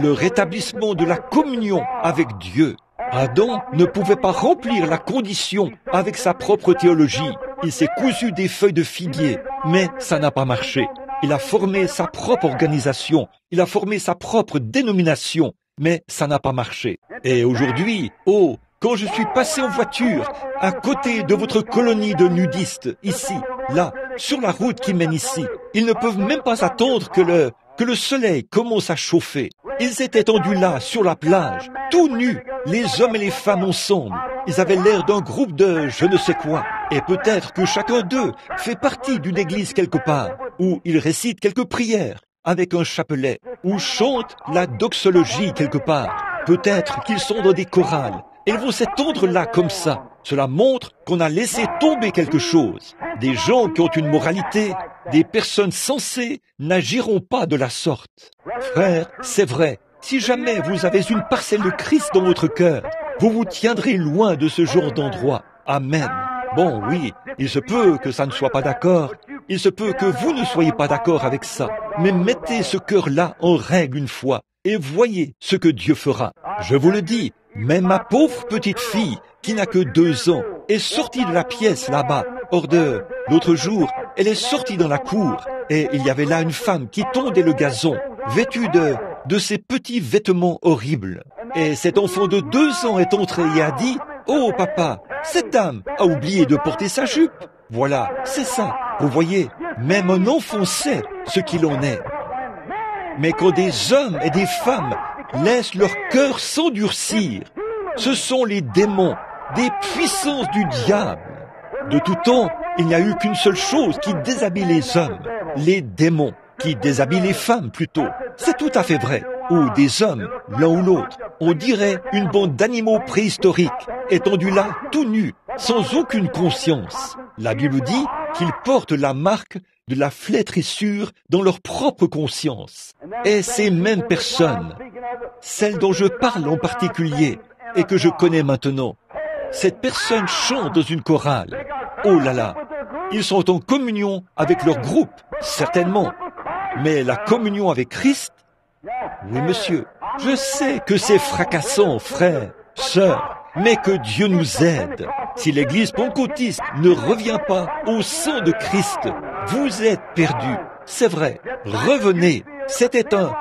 Le rétablissement de la communion avec Dieu. Adam ne pouvait pas remplir la condition avec sa propre théologie. Il s'est cousu des feuilles de figuier, mais ça n'a pas marché. Il a formé sa propre organisation, il a formé sa propre dénomination, mais ça n'a pas marché. Et aujourd'hui, quand je suis passé en voiture à côté de votre colonie de nudistes, ici, là, sur la route qui mène ici, ils ne peuvent même pas attendre que le soleil commence à chauffer. Ils étaient tendus là, sur la plage, tout nus, les hommes et les femmes ensemble. Ils avaient l'air d'un groupe de je ne sais quoi. Et peut-être que chacun d'eux fait partie d'une église quelque part, où ils récitent quelques prières avec un chapelet, ou chantent la doxologie quelque part. Peut-être qu'ils sont dans des chorales. Ils vont s'étendre là comme ça. Cela montre qu'on a laissé tomber quelque chose. Des gens qui ont une moralité, des personnes sensées n'agiront pas de la sorte. Frère, c'est vrai, si jamais vous avez une parcelle de Christ dans votre cœur, vous vous tiendrez loin de ce genre d'endroit. Amen. Bon, oui, il se peut que ça ne soit pas d'accord. Il se peut que vous ne soyez pas d'accord avec ça. Mais mettez ce cœur-là en règle une fois et voyez ce que Dieu fera. Je vous le dis, même ma pauvre petite fille, qui n'a que 2 ans, est sortie de la pièce là-bas. L'autre jour, elle est sortie dans la cour et il y avait là une femme qui tondait le gazon, vêtue de ces petits vêtements horribles. Et cet enfant de 2 ans est entré et a dit « Oh papa, cette dame a oublié de porter sa jupe. » Voilà, c'est ça. Vous voyez, même un enfant sait ce qu'il en est. Mais quand des hommes et des femmes laissent leur cœur s'endurcir, ce sont les démons, des puissances du diable. De tout temps, il n'y a eu qu'une seule chose qui déshabille les hommes, les démons, qui déshabillent les femmes plutôt. C'est tout à fait vrai. Ou des hommes, l'un ou l'autre. On dirait une bande d'animaux préhistoriques, étendus là, tout nus, sans aucune conscience. La Bible dit qu'ils portent la marque de la flétrissure dans leur propre conscience. Et ces mêmes personnes, celles dont je parle en particulier et que je connais maintenant, cette personne chante dans une chorale. Oh là là, ils sont en communion avec leur groupe, certainement. Mais la communion avec Christ? Oui, monsieur, je sais que c'est fracassant, frères, sœurs, mais que Dieu nous aide. Si l'Église pentecôtiste ne revient pas au sang de Christ, vous êtes perdus. C'est vrai, revenez. C'était un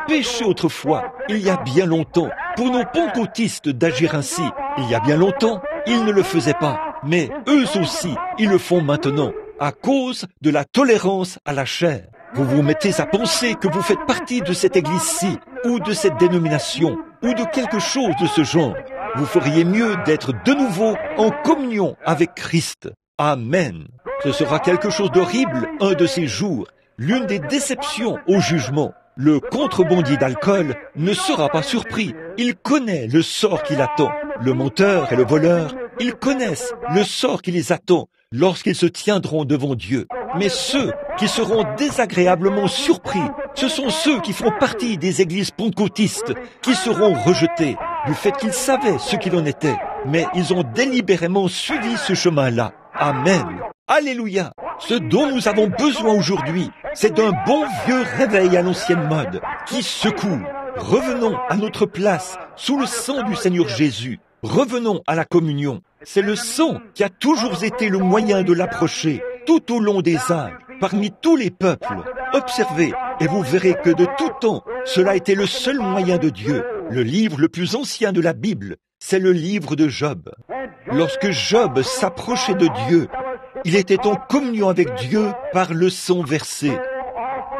péché autrefois, il y a bien longtemps, pour nos pentecôtistes d'agir ainsi. Il y a bien longtemps, ils ne le faisaient pas, mais eux aussi, ils le font maintenant, à cause de la tolérance à la chair. Vous vous mettez à penser que vous faites partie de cette église-ci, ou de cette dénomination, ou de quelque chose de ce genre. Vous feriez mieux d'être de nouveau en communion avec Christ. Amen. Ce sera quelque chose d'horrible un de ces jours, l'une des déceptions au jugement. Le contrebandier d'alcool ne sera pas surpris. Il connaît le sort qui l'attend. Le menteur et le voleur, ils connaissent le sort qui les attend lorsqu'ils se tiendront devant Dieu. Mais ceux qui seront désagréablement surpris, ce sont ceux qui font partie des églises pentecôtistes, qui seront rejetés du fait qu'ils savaient ce qu'il en était. Mais ils ont délibérément suivi ce chemin-là. Amen. Alléluia. Ce dont nous avons besoin aujourd'hui, c'est d'un bon vieux réveil à l'ancienne mode, qui secoue. Revenons à notre place sous le sang du Seigneur Jésus. Revenons à la communion. C'est le sang qui a toujours été le moyen de l'approcher tout au long des âges, parmi tous les peuples. Observez et vous verrez que de tout temps, cela a été le seul moyen de Dieu. Le livre le plus ancien de la Bible, c'est le livre de Job. Lorsque Job s'approchait de Dieu, il était en communion avec Dieu par le sang versé.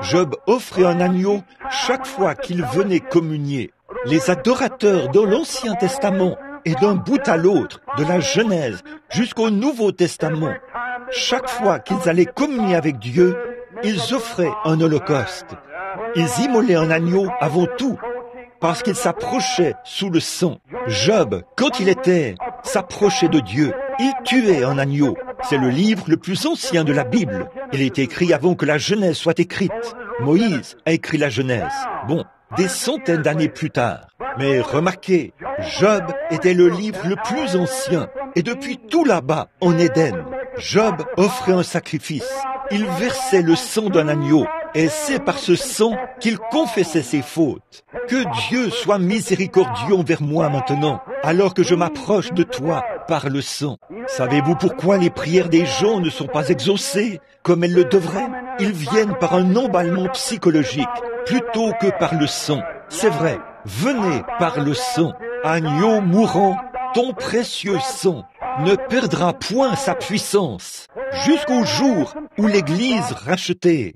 Job offrait un agneau chaque fois qu'il venait communier. Les adorateurs dans l'Ancien Testament et d'un bout à l'autre, de la Genèse jusqu'au Nouveau Testament, chaque fois qu'ils allaient communier avec Dieu, ils offraient un holocauste. Ils immolaient un agneau avant tout, parce qu'ils s'approchaient sous le sang. Job, quand il s'approchait de Dieu, il tuait un agneau. C'est le livre le plus ancien de la Bible. Il est écrit avant que la Genèse soit écrite. Moïse a écrit la Genèse. Bon, des centaines d'années plus tard. Mais remarquez, Job était le livre le plus ancien. Et depuis tout là-bas, en Éden, Job offrait un sacrifice. Il versait le sang d'un agneau. Et c'est par ce sang qu'il confessait ses fautes. Que Dieu soit miséricordieux envers moi maintenant, alors que je m'approche de toi par le sang. Savez-vous pourquoi les prières des gens ne sont pas exaucées comme elles le devraient? Ils viennent par un emballement psychologique plutôt que par le sang. C'est vrai, venez par le sang. Agneau mourant, ton précieux sang ne perdra point sa puissance jusqu'au jour où l'Église rachetée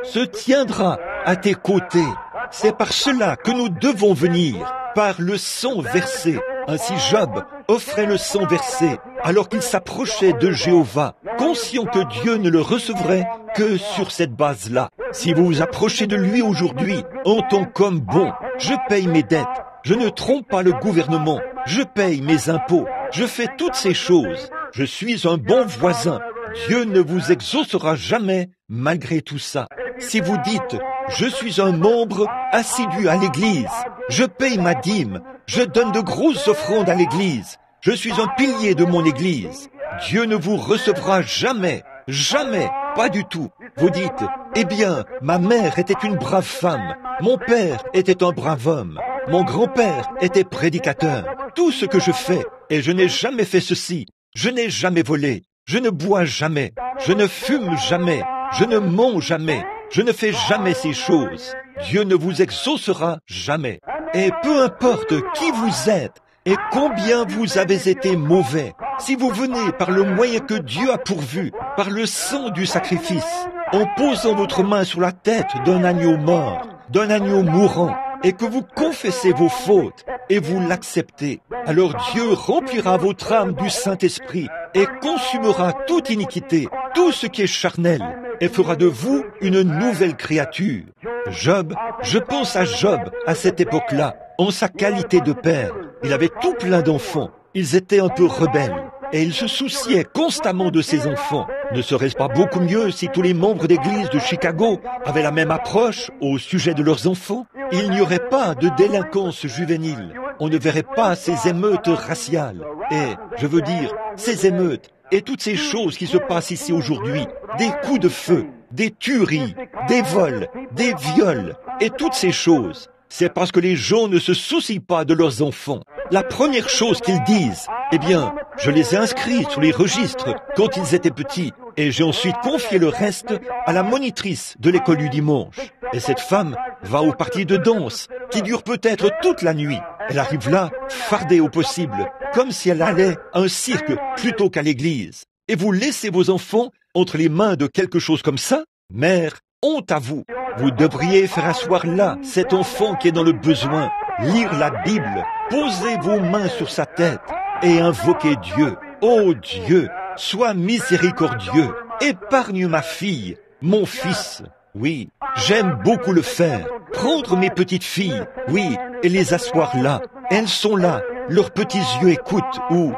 se tiendra à tes côtés. C'est par cela que nous devons venir, par le sang versé. Ainsi Job offrait le sang versé alors qu'il s'approchait de Jéhovah, conscient que Dieu ne le recevrait que sur cette base-là. Si vous vous approchez de lui aujourd'hui en tant qu'homme bon, je paye mes dettes, je ne trompe pas le gouvernement, je paye mes impôts, je fais toutes ces choses, je suis un bon voisin. Dieu ne vous exaucera jamais malgré tout ça. Si vous dites, je suis un membre assidu à l'église, je paye ma dîme, je donne de grosses offrandes à l'église, je suis un pilier de mon église, Dieu ne vous recevra jamais, jamais, pas du tout. Vous dites, eh bien, ma mère était une brave femme, mon père était un brave homme, mon grand-père était prédicateur, tout ce que je fais, et je n'ai jamais fait ceci, je n'ai jamais volé, je ne bois jamais, je ne fume jamais, je ne mens jamais, je ne fais jamais ces choses. Dieu ne vous exaucera jamais. Et peu importe qui vous êtes et combien vous avez été mauvais, si vous venez par le moyen que Dieu a pourvu, par le sang du sacrifice, en posant votre main sur la tête d'un agneau mort, d'un agneau mourant, et que vous confessez vos fautes et vous l'acceptez, alors Dieu remplira votre âme du Saint-Esprit et consumera toute iniquité, tout ce qui est charnel, et fera de vous une nouvelle créature. Job, je pense à Job à cette époque-là, en sa qualité de père. Il avait tout plein d'enfants. Ils étaient un peu rebelles. et il se souciait constamment de ses enfants. Ne serait-ce pas beaucoup mieux si tous les membres d'église de Chicago avaient la même approche au sujet de leurs enfants? Il n'y aurait pas de délinquance juvénile. On ne verrait pas ces émeutes raciales. Et, je veux dire, ces émeutes et toutes ces choses qui se passent ici aujourd'hui, des coups de feu, des tueries, des vols, des viols, et toutes ces choses, c'est parce que les gens ne se soucient pas de leurs enfants. La première chose qu'ils disent, eh bien, je les ai inscrits sur les registres quand ils étaient petits, et j'ai ensuite confié le reste à la monitrice de l'école du dimanche. Et cette femme va au parti de danse, qui dure peut-être toute la nuit. Elle arrive là, fardée au possible, comme si elle allait à un cirque plutôt qu'à l'église. Et vous laissez vos enfants entre les mains de quelque chose comme ça? Mère, honte à vous. Vous devriez faire asseoir là cet enfant qui est dans le besoin, lire la Bible, poser vos mains sur sa tête et invoquer Dieu. Oh Dieu, sois miséricordieux, épargne ma fille, mon fils. Oui, j'aime beaucoup le faire. Prendre mes petites filles, oui, et les asseoir là. Elles sont là, leurs petits yeux écoutent, ou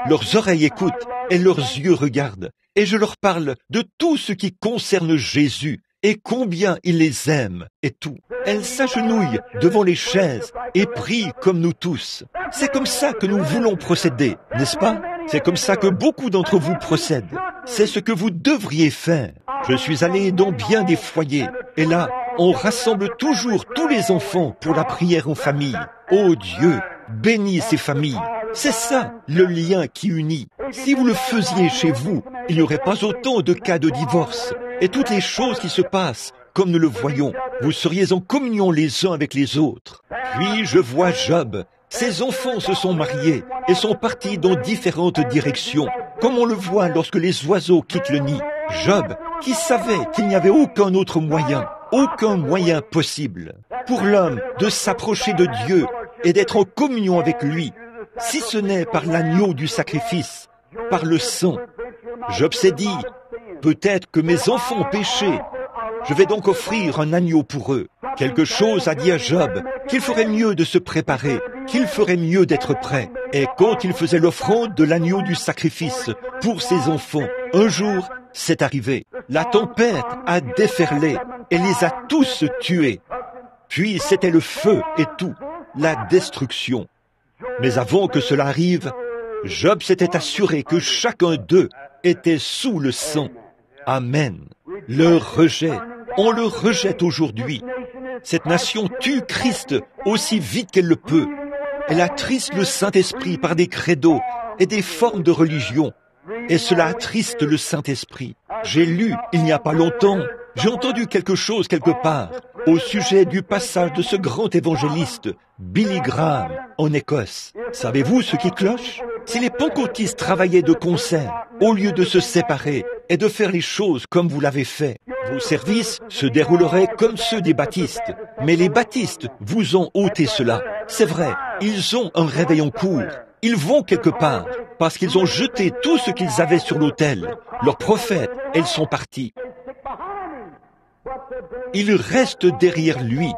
leurs oreilles écoutent, et leurs yeux regardent. Et je leur parle de tout ce qui concerne Jésus, et combien il les aime, et tout. Elles s'agenouillent devant les chaises, et prient comme nous tous. C'est comme ça que nous voulons procéder, n'est-ce pas? C'est comme ça que beaucoup d'entre vous procèdent. C'est ce que vous devriez faire. Je suis allé dans bien des foyers, et là, on rassemble toujours tous les enfants pour la prière en famille. Oh Dieu, bénis ces familles. C'est ça, le lien qui unit. Si vous le faisiez chez vous, il n'y aurait pas autant de cas de divorce. Et toutes les choses qui se passent, comme nous le voyons, vous seriez en communion les uns avec les autres. Puis je vois Job. Ses enfants se sont mariés et sont partis dans différentes directions, comme on le voit lorsque les oiseaux quittent le nid. Job, qui savait qu'il n'y avait aucun autre moyen possible pour l'homme de s'approcher de Dieu et d'être en communion avec lui, si ce n'est par l'agneau du sacrifice, par le sang. Job s'est dit, peut-être que mes enfants ont péché, je vais donc offrir un agneau pour eux. Quelque chose a dit à Job qu'il ferait mieux de se préparer, qu'il ferait mieux d'être prêt. Et quand il faisait l'offrande de l'agneau du sacrifice pour ses enfants, un jour, c'est arrivé. La tempête a déferlé et les a tous tués. Puis c'était le feu et tout, la destruction. Mais avant que cela arrive, Job s'était assuré que chacun d'eux était sous le sang. Amen. Le rejet, on le rejette aujourd'hui. Cette nation tue Christ aussi vite qu'elle le peut. Elle attriste le Saint-Esprit par des credos et des formes de religion. Et cela attriste le Saint-Esprit. J'ai lu, il n'y a pas longtemps, j'ai entendu quelque chose quelque part au sujet du passage de ce grand évangéliste, Billy Graham, en Écosse. Savez-vous ce qui cloche? Si les pentecôtistes travaillaient de concert, au lieu de se séparer et de faire les choses comme vous l'avez fait, vos services se dérouleraient comme ceux des baptistes. Mais les baptistes vous ont ôté cela. C'est vrai, ils ont un réveil en cours. Ils vont quelque part, parce qu'ils ont jeté tout ce qu'ils avaient sur l'autel. Leurs prophètes, elles sont partis. Il reste derrière lui.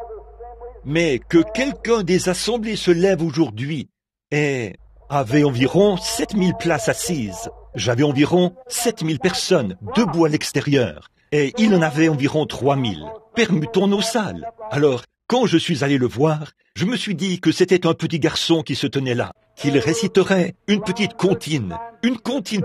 Mais que quelqu'un des assemblées se lève aujourd'hui et avait environ 7000 places assises. J'avais environ 7000 personnes debout à l'extérieur et il en avait environ 3000. Permutons nos salles. Alors, quand je suis allé le voir, je me suis dit que c'était un petit garçon qui se tenait là, qu'il réciterait une petite comptine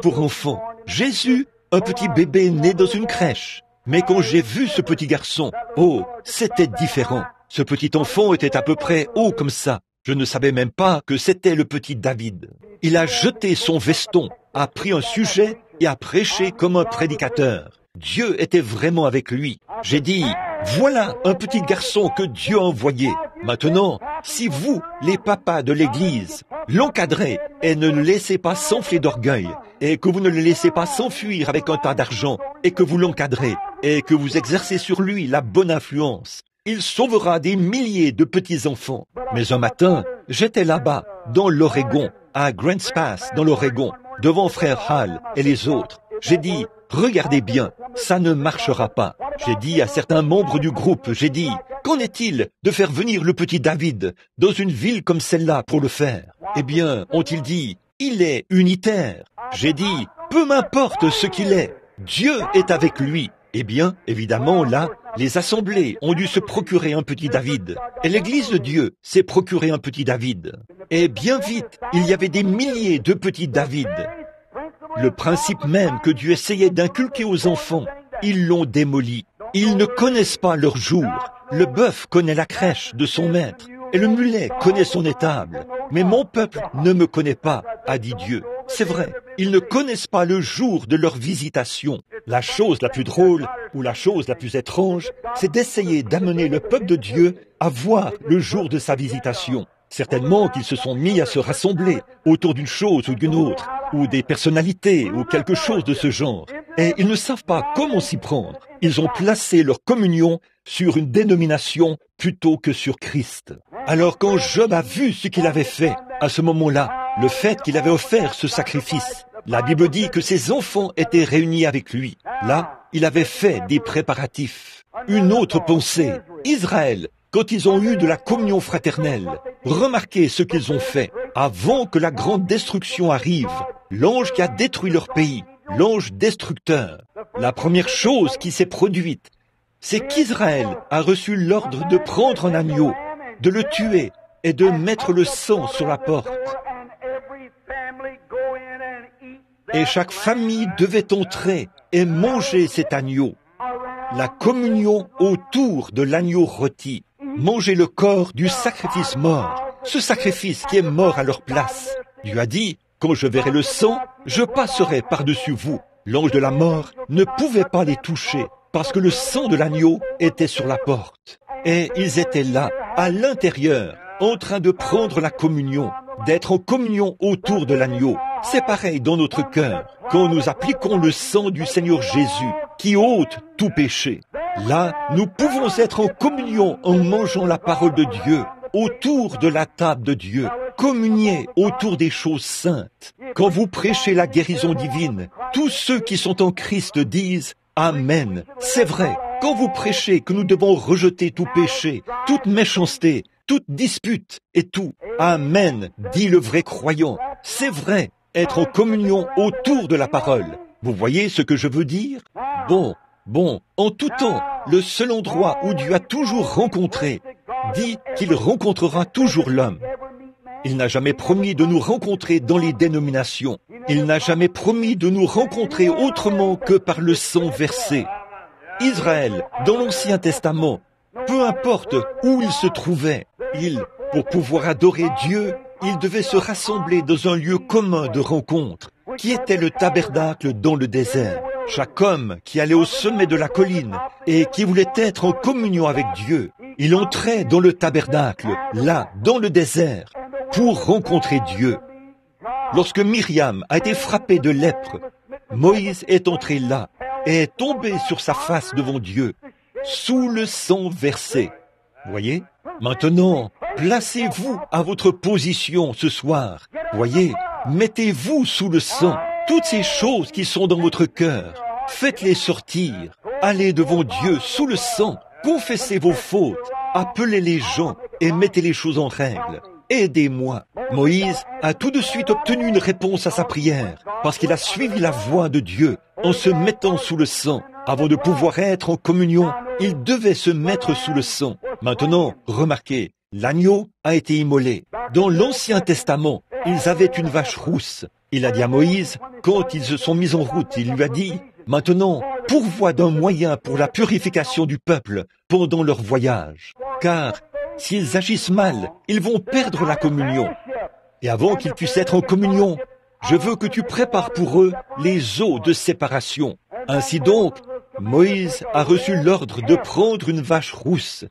pour enfants. Jésus, un petit bébé né dans une crèche. Mais quand j'ai vu ce petit garçon, oh, c'était différent. Ce petit enfant était à peu près haut comme ça. Je ne savais même pas que c'était le petit David. Il a jeté son veston, a pris un sujet et a prêché comme un prédicateur. Dieu était vraiment avec lui. J'ai dit, voilà un petit garçon que Dieu a envoyé. Maintenant, si vous, les papas de l'Église, l'encadrez et ne le laissez pas s'enfler d'orgueil, et que vous ne le laissez pas s'enfuir avec un tas d'argent, et que vous l'encadrez, et que vous exercez sur lui la bonne influence, il sauvera des milliers de petits-enfants. Mais un matin, j'étais là-bas, dans l'Oregon, à Grants Pass, dans l'Oregon, devant Frère Hall et les autres. J'ai dit, regardez bien, ça ne marchera pas. J'ai dit à certains membres du groupe, j'ai dit, qu'en est-il de faire venir le petit David dans une ville comme celle-là pour le faire? Eh bien, ont-ils dit, Il est unitaire. J'ai dit, peu m'importe ce qu'il est, Dieu est avec lui. Eh bien, évidemment, là, les assemblées ont dû se procurer un petit David. Et l'Église de Dieu s'est procuré un petit David. Et bien vite, il y avait des milliers de petits David. Le principe même que Dieu essayait d'inculquer aux enfants, ils l'ont démoli. Ils ne connaissent pas leur jour. Le bœuf connaît la crèche de son maître, et le mulet connaît son étable. Mais mon peuple ne me connaît pas, a dit Dieu. C'est vrai, ils ne connaissent pas le jour de leur visitation. La chose la plus drôle, ou la chose la plus étrange, c'est d'essayer d'amener le peuple de Dieu à voir le jour de sa visitation. Certainement qu'ils se sont mis à se rassembler autour d'une chose ou d'une autre, ou des personnalités, ou quelque chose de ce genre. Et ils ne savent pas comment s'y prendre. Ils ont placé leur communion sur une dénomination plutôt que sur Christ. Alors quand Job a vu ce qu'il avait fait, à ce moment-là, le fait qu'il avait offert ce sacrifice, la Bible dit que ses enfants étaient réunis avec lui. Là, il avait fait des préparatifs. Une autre pensée, Israël, quand ils ont eu de la communion fraternelle, remarquez ce qu'ils ont fait. Avant que la grande destruction arrive, l'ange qui a détruit leur pays, l'ange destructeur, la première chose qui s'est produite, c'est qu'Israël a reçu l'ordre de prendre un agneau, de le tuer et de mettre le sang sur la porte. Et chaque famille devait entrer et manger cet agneau. La communion autour de l'agneau rôti. Manger le corps du sacrifice mort. Ce sacrifice qui est mort à leur place. Dieu a dit, quand je verrai le sang, je passerai par-dessus vous. L'ange de la mort ne pouvait pas les toucher parce que le sang de l'agneau était sur la porte. Et ils étaient là, à l'intérieur, en train de prendre la communion, d'être en communion autour de l'agneau. C'est pareil dans notre cœur, quand nous appliquons le sang du Seigneur Jésus, qui ôte tout péché. Là, nous pouvons être en communion en mangeant la parole de Dieu, autour de la table de Dieu, communier autour des choses saintes. Quand vous prêchez la guérison divine, tous ceux qui sont en Christ disent « Amen ». C'est vrai, quand vous prêchez que nous devons rejeter tout péché, toute méchanceté, toute dispute et tout, « Amen », dit le vrai croyant. C'est vrai, être en communion autour de la parole. Vous voyez ce que je veux dire? Bon, en tout temps, le seul endroit où Dieu a toujours rencontré, dit qu'il rencontrera toujours l'homme. Il n'a jamais promis de nous rencontrer dans les dénominations. Il n'a jamais promis de nous rencontrer autrement que par le sang versé. Israël, dans l'Ancien Testament, peu importe où il se trouvait, pour pouvoir adorer Dieu, il devait se rassembler dans un lieu commun de rencontre, qui était le tabernacle dans le désert. Chaque homme qui allait au sommet de la colline et qui voulait être en communion avec Dieu, il entrait dans le tabernacle, là, dans le désert, pour rencontrer Dieu. Lorsque Myriam a été frappée de lèpre, Moïse est entré là et est tombé sur sa face devant Dieu, sous le sang versé. Voyez? Maintenant, placez-vous à votre position ce soir. Voyez? Mettez-vous sous le sang. Toutes ces choses qui sont dans votre cœur, faites-les sortir. Allez devant Dieu sous le sang. Confessez vos fautes. Appelez les gens et mettez les choses en règle. Aidez-moi. Moïse a tout de suite obtenu une réponse à sa prière parce qu'il a suivi la voie de Dieu en se mettant sous le sang. Avant de pouvoir être en communion, il devait se mettre sous le sang. Maintenant, remarquez, l'agneau a été immolé. Dans l'Ancien Testament, ils avaient une vache rousse. Il a dit à Moïse, quand ils se sont mis en route, il lui a dit, « Maintenant, pourvois d'un moyen pour la purification du peuple pendant leur voyage. Car s'ils agissent mal, ils vont perdre la communion. Et avant qu'ils puissent être en communion, je veux que tu prépares pour eux les eaux de séparation. » Ainsi donc, Moïse a reçu l'ordre de prendre une vache rousse,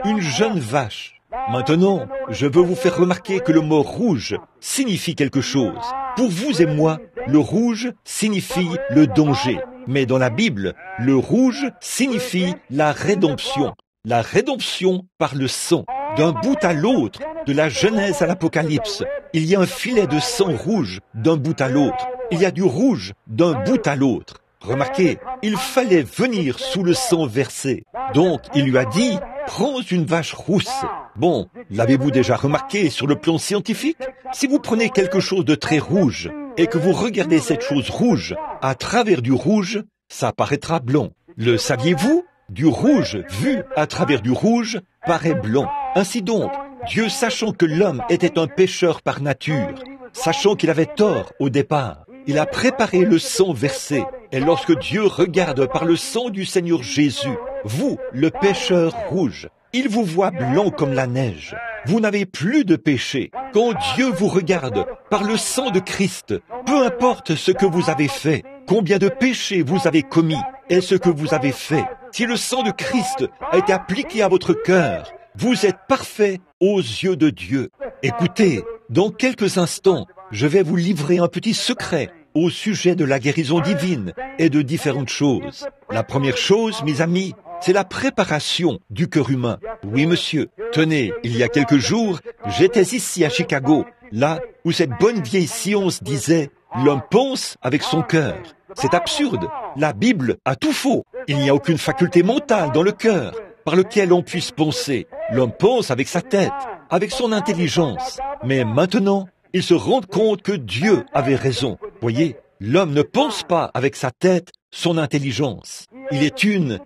une jeune vache. Maintenant, je veux vous faire remarquer que le mot rouge signifie quelque chose. Pour vous et moi, le rouge signifie le danger. Mais dans la Bible, le rouge signifie la rédemption. La rédemption par le sang. D'un bout à l'autre, de la Genèse à l'Apocalypse, il y a un filet de sang rouge d'un bout à l'autre. Il y a du rouge d'un bout à l'autre. Remarquez, il fallait venir sous le sang versé. Donc, il lui a dit, prends une vache rousse. Bon, l'avez-vous déjà remarqué sur le plan scientifique? Si vous prenez quelque chose de très rouge et que vous regardez cette chose rouge à travers du rouge, ça paraîtra blanc. Le saviez-vous? Du rouge vu à travers du rouge paraît blanc. Ainsi donc, Dieu, sachant que l'homme était un pécheur par nature, sachant qu'il avait tort au départ, il a préparé le sang versé. Et lorsque Dieu regarde par le sang du Seigneur Jésus, vous, le pécheur rouge, il vous voit blanc comme la neige. Vous n'avez plus de péché. Quand Dieu vous regarde par le sang de Christ, peu importe ce que vous avez fait, combien de péchés vous avez commis et ce que vous avez fait, si le sang de Christ a été appliqué à votre cœur, vous êtes parfait aux yeux de Dieu. Écoutez, dans quelques instants, je vais vous livrer un petit secret au sujet de la guérison divine et de différentes choses. La première chose, mes amis, c'est la préparation du cœur humain. Oui, monsieur. Tenez, il y a quelques jours, j'étais ici à Chicago, là où cette bonne vieille science disait « L'homme pense avec son cœur ». C'est absurde. La Bible a tout faux. Il n'y a aucune faculté mentale dans le cœur par lequel on puisse penser. L'homme pense avec sa tête, avec son intelligence. Mais maintenant, ils se rendent compte que Dieu avait raison. Voyez, l'homme ne pense pas avec sa tête, son intelligence. Il est une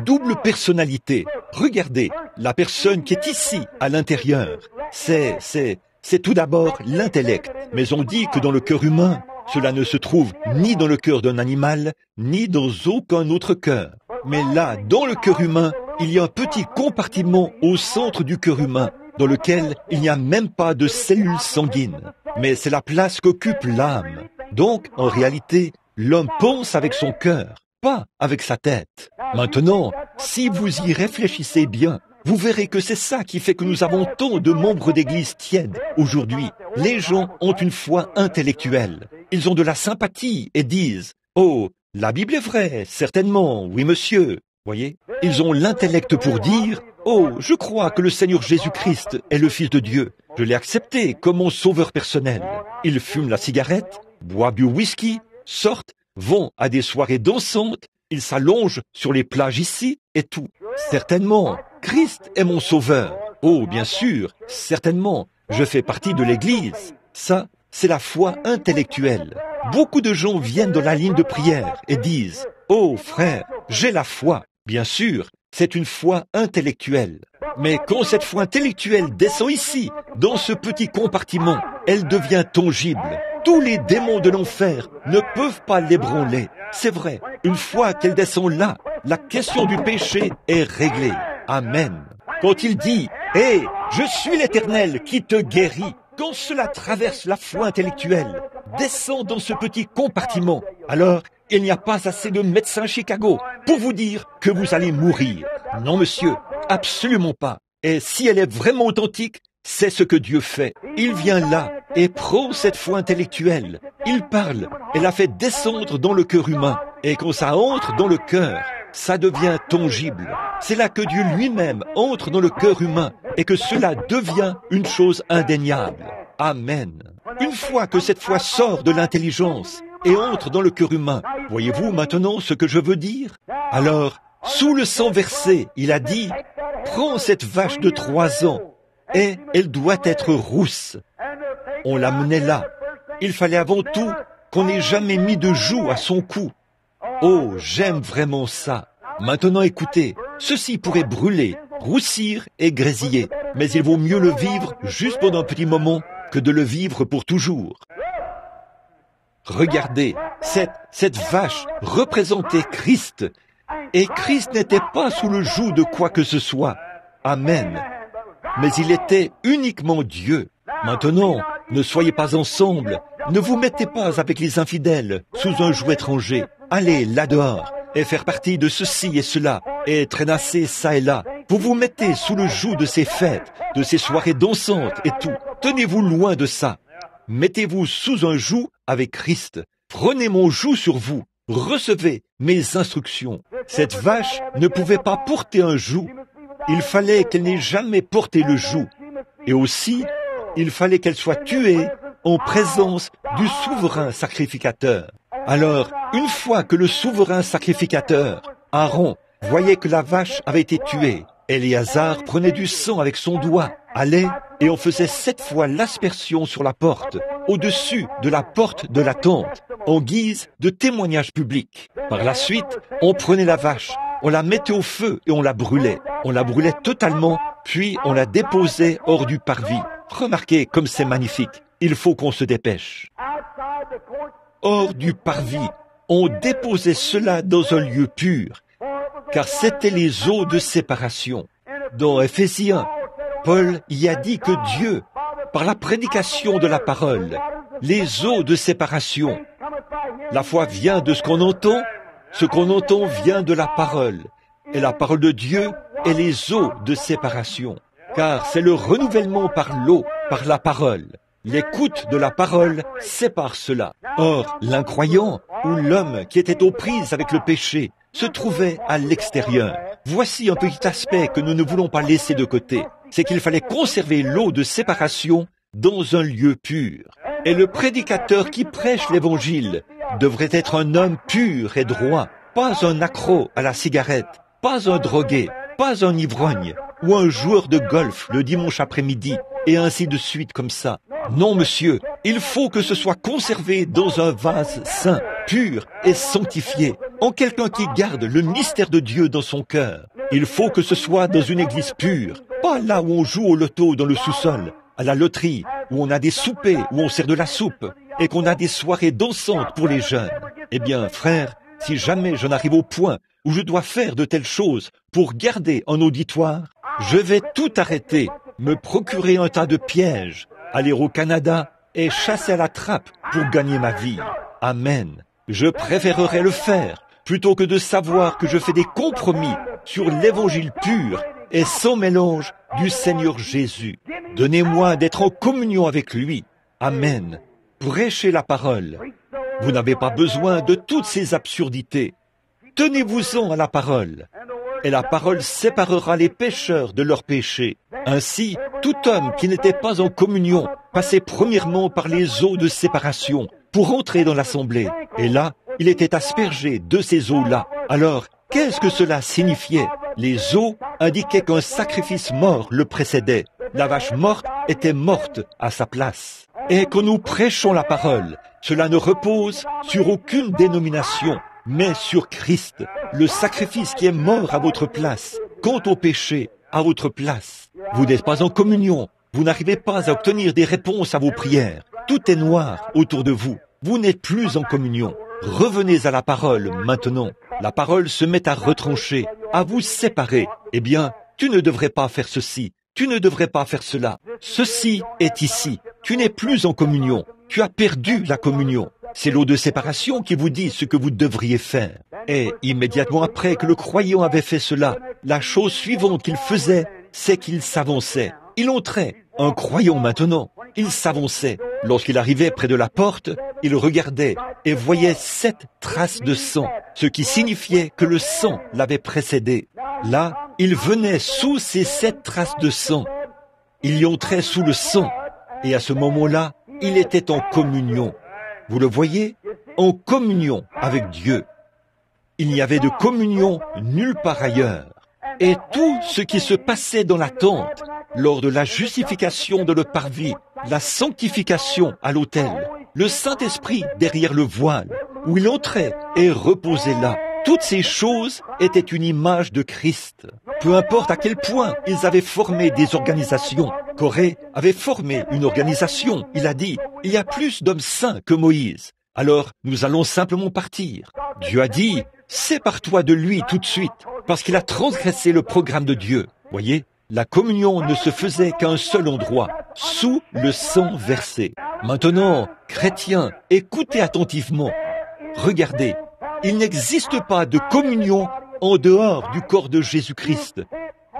double personnalité. Regardez, la personne qui est ici, à l'intérieur, c'est tout d'abord l'intellect. Mais on dit que dans le cœur humain, cela ne se trouve ni dans le cœur d'un animal, ni dans aucun autre cœur. Mais là, dans le cœur humain, il y a un petit compartiment au centre du cœur humain, dans lequel il n'y a même pas de cellules sanguines. Mais c'est la place qu'occupe l'âme. Donc, en réalité, l'homme pense avec son cœur, pas avec sa tête. Maintenant, si vous y réfléchissez bien, vous verrez que c'est ça qui fait que nous avons tant de membres d'église tièdes aujourd'hui. Les gens ont une foi intellectuelle. Ils ont de la sympathie et disent « Oh, la Bible est vraie, certainement, oui monsieur ». Voyez, ils ont l'intellect pour dire « Oh, je crois que le Seigneur Jésus-Christ est le Fils de Dieu. Je l'ai accepté comme mon sauveur personnel. » Ils fument la cigarette, boivent du whisky, sortent, vont à des soirées dansantes, ils s'allongent sur les plages ici et tout. Certainement, Christ est mon sauveur. Oh, bien sûr, certainement, je fais partie de l'Église. Ça, c'est la foi intellectuelle. Beaucoup de gens viennent dans la ligne de prière et disent « Oh, frère, j'ai la foi. » Bien sûr, c'est une foi intellectuelle. Mais quand cette foi intellectuelle descend ici, dans ce petit compartiment, elle devient tangible. Tous les démons de l'enfer ne peuvent pas l'ébranler. C'est vrai, une fois qu'elle descend là, la question du péché est réglée. Amen. Quand il dit « Hé, je suis l'Éternel qui te guérit », quand cela traverse la foi intellectuelle, descend dans ce petit compartiment, alors il n'y a pas assez de médecins à Chicago pour vous dire que vous allez mourir. Non, monsieur, absolument pas. Et si elle est vraiment authentique, c'est ce que Dieu fait. Il vient là et prend cette foi intellectuelle. Il parle et la fait descendre dans le cœur humain. Et quand ça entre dans le cœur, ça devient tangible. C'est là que Dieu lui-même entre dans le cœur humain et que cela devient une chose indéniable. Amen. Une fois que cette foi sort de l'intelligence et entre dans le cœur humain, voyez-vous maintenant ce que je veux dire? Alors, sous le sang versé, il a dit, prends cette vache de 3 ans et elle doit être rousse. On l'amenait là. Il fallait avant tout qu'on n'ait jamais mis de joug à son cou. Oh, j'aime vraiment ça. Maintenant écoutez, ceci pourrait brûler, roussir et grésiller, mais il vaut mieux le vivre juste pendant un petit moment que de le vivre pour toujours. Regardez, cette vache représentait Christ, et Christ n'était pas sous le joug de quoi que ce soit. Amen. Mais il était uniquement Dieu. Maintenant, ne soyez pas ensemble, ne vous mettez pas avec les infidèles sous un joug étranger. Allez là dehors et faire partie de ceci et cela, et traînasser ça et là. Vous vous mettez sous le joug de ces fêtes, de ces soirées dansantes et tout. Tenez-vous loin de ça. Mettez-vous sous un joug avec Christ. Prenez mon joug sur vous. Recevez mes instructions. Cette vache ne pouvait pas porter un joug. Il fallait qu'elle n'ait jamais porté le joug. Et aussi, il fallait qu'elle soit tuée en présence du souverain sacrificateur. Alors, une fois que le souverain sacrificateur, Aaron, voyait que la vache avait été tuée, Éléazar prenait du sang avec son doigt, allait, et on faisait 7 fois l'aspersion sur la porte, au-dessus de la porte de la tente, en guise de témoignage public. Par la suite, on prenait la vache, on la mettait au feu et on la brûlait. On la brûlait totalement, puis on la déposait hors du parvis. Remarquez comme c'est magnifique. Il faut qu'on se dépêche. Hors du parvis, on déposait cela dans un lieu pur, car c'étaient les eaux de séparation. Dans Éphésiens, Paul y a dit que Dieu, par la prédication de la parole, les eaux de séparation, la foi vient de ce qu'on entend vient de la parole, et la parole de Dieu est les eaux de séparation, car c'est le renouvellement par l'eau, par la parole. L'écoute de la parole sépare cela. Or, l'incroyant, ou l'homme qui était aux prises avec le péché, se trouvait à l'extérieur. Voici un petit aspect que nous ne voulons pas laisser de côté. C'est qu'il fallait conserver l'eau de séparation dans un lieu pur. Et le prédicateur qui prêche l'évangile devrait être un homme pur et droit, pas un accro à la cigarette, pas un drogué, pas un ivrogne, ou un joueur de golf le dimanche après-midi, et ainsi de suite comme ça. Non, monsieur, il faut que ce soit conservé dans un vase saint, pur et sanctifié, en quelqu'un qui garde le mystère de Dieu dans son cœur. Il faut que ce soit dans une église pure, pas là où on joue au loto dans le sous-sol, à la loterie, où on a des soupers, où on sert de la soupe, et qu'on a des soirées dansantes pour les jeunes. Eh bien, frère, si jamais je n'arrive au point où je dois faire de telles choses pour garder un auditoire, je vais tout arrêter, me procurer un tas de pièges, aller au Canada et chasser à la trappe pour gagner ma vie. Amen. Je préférerais le faire plutôt que de savoir que je fais des compromis sur l'évangile pur et sans mélange du Seigneur Jésus. Donnez-moi d'être en communion avec lui. Amen. Prêchez la parole. Vous n'avez pas besoin de toutes ces absurdités. Tenez-vous-en à la parole. Et la parole séparera les pécheurs de leurs péchés. Ainsi, tout homme qui n'était pas en communion passait premièrement par les eaux de séparation pour entrer dans l'assemblée. Et là, il était aspergé de ces eaux-là. Alors, qu'est-ce que cela signifiait? Les eaux indiquaient qu'un sacrifice mort le précédait. La vache morte était morte à sa place. Et quand nous prêchons la parole, cela ne repose sur aucune dénomination, mais sur Christ, le sacrifice qui est mort à votre place, quant au péché, à votre place. Vous n'êtes pas en communion, vous n'arrivez pas à obtenir des réponses à vos prières. Tout est noir autour de vous, vous n'êtes plus en communion. Revenez à la parole maintenant. La parole se met à retrancher, à vous séparer. Eh bien, tu ne devrais pas faire ceci, tu ne devrais pas faire cela. Ceci est ici, tu n'es plus en communion, tu as perdu la communion. C'est l'eau de séparation qui vous dit ce que vous devriez faire. Et immédiatement après que le croyant avait fait cela, la chose suivante qu'il faisait, c'est qu'il s'avançait. Il entrait, un croyant maintenant, il s'avançait. Lorsqu'il arrivait près de la porte, il regardait et voyait 7 traces de sang, ce qui signifiait que le sang l'avait précédé. Là, il venait sous ces 7 traces de sang. Il y entrait sous le sang, et à ce moment-là, il était en communion. Vous le voyez? En communion avec Dieu. Il n'y avait de communion nulle part ailleurs. Et tout ce qui se passait dans la tente, lors de la justification de le parvis, la sanctification à l'autel, le Saint-Esprit derrière le voile, où il entrait et reposait là, toutes ces choses étaient une image de Christ. Peu importe à quel point ils avaient formé des organisations. Corée avait formé une organisation. Il a dit, il y a plus d'hommes saints que Moïse. Alors, nous allons simplement partir. Dieu a dit, sépare-toi de lui tout de suite, parce qu'il a transgressé le programme de Dieu. Voyez, la communion ne se faisait qu'à un seul endroit, sous le sang versé. Maintenant, chrétiens, écoutez attentivement. Regardez, il n'existe pas de communion en dehors du corps de Jésus-Christ.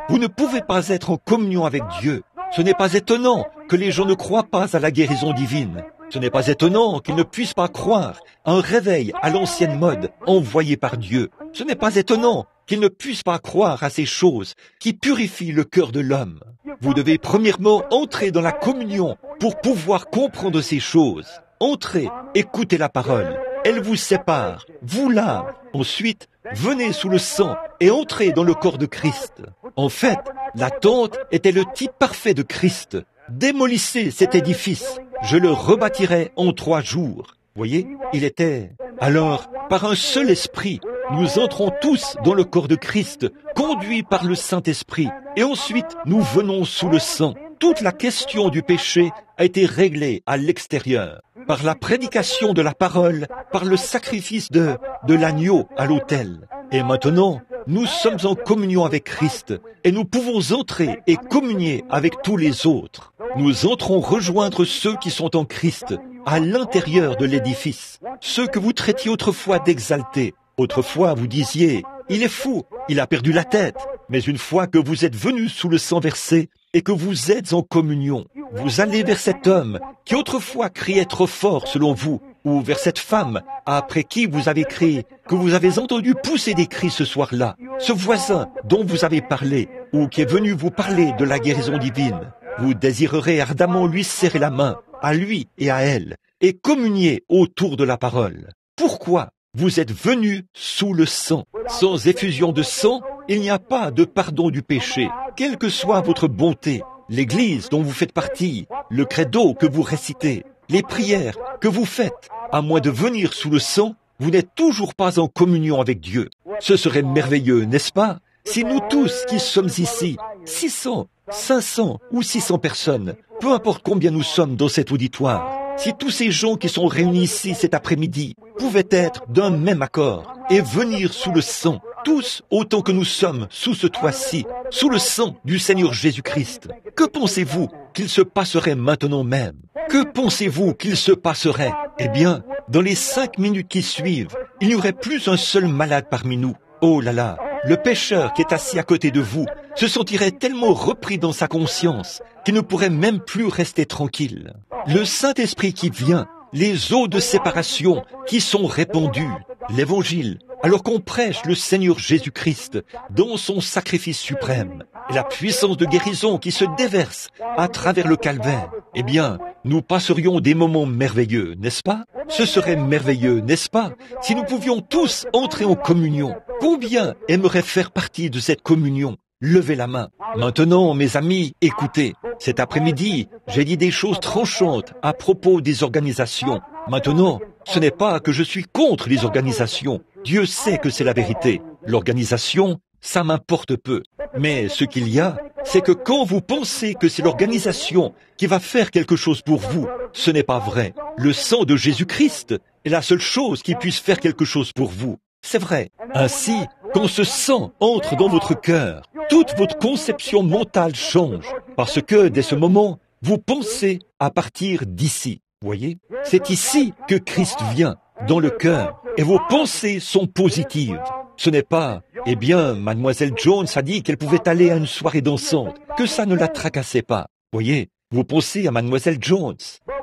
Vous ne pouvez pas être en communion avec Dieu. Ce n'est pas étonnant que les gens ne croient pas à la guérison divine. Ce n'est pas étonnant qu'ils ne puissent pas croire à un réveil à l'ancienne mode envoyé par Dieu. Ce n'est pas étonnant qu'ils ne puissent pas croire à ces choses qui purifient le cœur de l'homme. Vous devez premièrement entrer dans la communion pour pouvoir comprendre ces choses. Entrez, écoutez la parole. elle vous sépare, vous lave. Ensuite, venez sous le sang et entrez dans le corps de Christ. En fait, la tente était le type parfait de Christ. Démolissez cet édifice, je le rebâtirai en 3 jours. Voyez, il était. Alors, par un seul esprit, nous entrons tous dans le corps de Christ, conduits par le Saint-Esprit, et ensuite nous venons sous le sang. Toute la question du péché a été réglée à l'extérieur, par la prédication de la parole, par le sacrifice de l'agneau à l'autel. Et maintenant, nous sommes en communion avec Christ, et nous pouvons entrer et communier avec tous les autres. Nous entrons rejoindre ceux qui sont en Christ, à l'intérieur de l'édifice, ceux que vous traitiez autrefois d'exaltés. Autrefois, vous disiez, il est fou, il a perdu la tête. Mais une fois que vous êtes venus sous le sang versé et que vous êtes en communion, vous allez vers cet homme qui autrefois criait trop fort selon vous, ou vers cette femme après qui vous avez crié, que vous avez entendu pousser des cris ce soir-là, ce voisin dont vous avez parlé, ou qui est venu vous parler de la guérison divine. Vous désirerez ardemment lui serrer la main, à lui et à elle, et communier autour de la parole. Pourquoi vous êtes venus sous le sang? Sans effusion de sang, il n'y a pas de pardon du péché, quelle que soit votre bonté, l'église dont vous faites partie, le credo que vous récitez, les prières que vous faites. À moins de venir sous le sang, vous n'êtes toujours pas en communion avec Dieu. Ce serait merveilleux, n'est-ce pas? Si nous tous qui sommes ici, 600, 500 ou 600 personnes, peu importe combien nous sommes dans cet auditoire, si tous ces gens qui sont réunis ici cet après-midi pouvaient être d'un même accord et venir sous le sang, tous autant que nous sommes sous ce toit-ci, sous le sang du Seigneur Jésus-Christ, que pensez-vous qu'il se passerait maintenant même? Que pensez-vous qu'il se passerait? Eh bien, dans les 5 minutes qui suivent, il n'y aurait plus un seul malade parmi nous. Oh là là, le pécheur qui est assis à côté de vous se sentirait tellement repris dans sa conscience qu'il ne pourrait même plus rester tranquille. Le Saint-Esprit qui vient, les eaux de séparation qui sont répandues, l'Évangile, alors qu'on prêche le Seigneur Jésus-Christ dans son sacrifice suprême, et la puissance de guérison qui se déverse à travers le calvaire, eh bien, nous passerions des moments merveilleux, n'est-ce pas? Ce serait merveilleux, n'est-ce pas? Si nous pouvions tous entrer en communion, combien aimeraient faire partie de cette communion? Levez la main. Maintenant, mes amis, écoutez. Cet après-midi, j'ai dit des choses tranchantes à propos des organisations. Maintenant, ce n'est pas que je suis contre les organisations. Dieu sait que c'est la vérité. L'organisation, ça m'importe peu. Mais ce qu'il y a, c'est que quand vous pensez que c'est l'organisation qui va faire quelque chose pour vous, ce n'est pas vrai. Le sang de Jésus-Christ est la seule chose qui puisse faire quelque chose pour vous. C'est vrai. Ainsi, quand ce sang entre dans votre cœur, toute votre conception mentale change. Parce que, dès ce moment, vous pensez à partir d'ici. Voyez? C'est ici que Christ vient, dans le cœur. Et vos pensées sont positives. Ce n'est pas, eh bien, Mademoiselle Jones a dit qu'elle pouvait aller à une soirée dansante, que ça ne la tracassait pas. Voyez? Vous pensez à Mademoiselle Jones.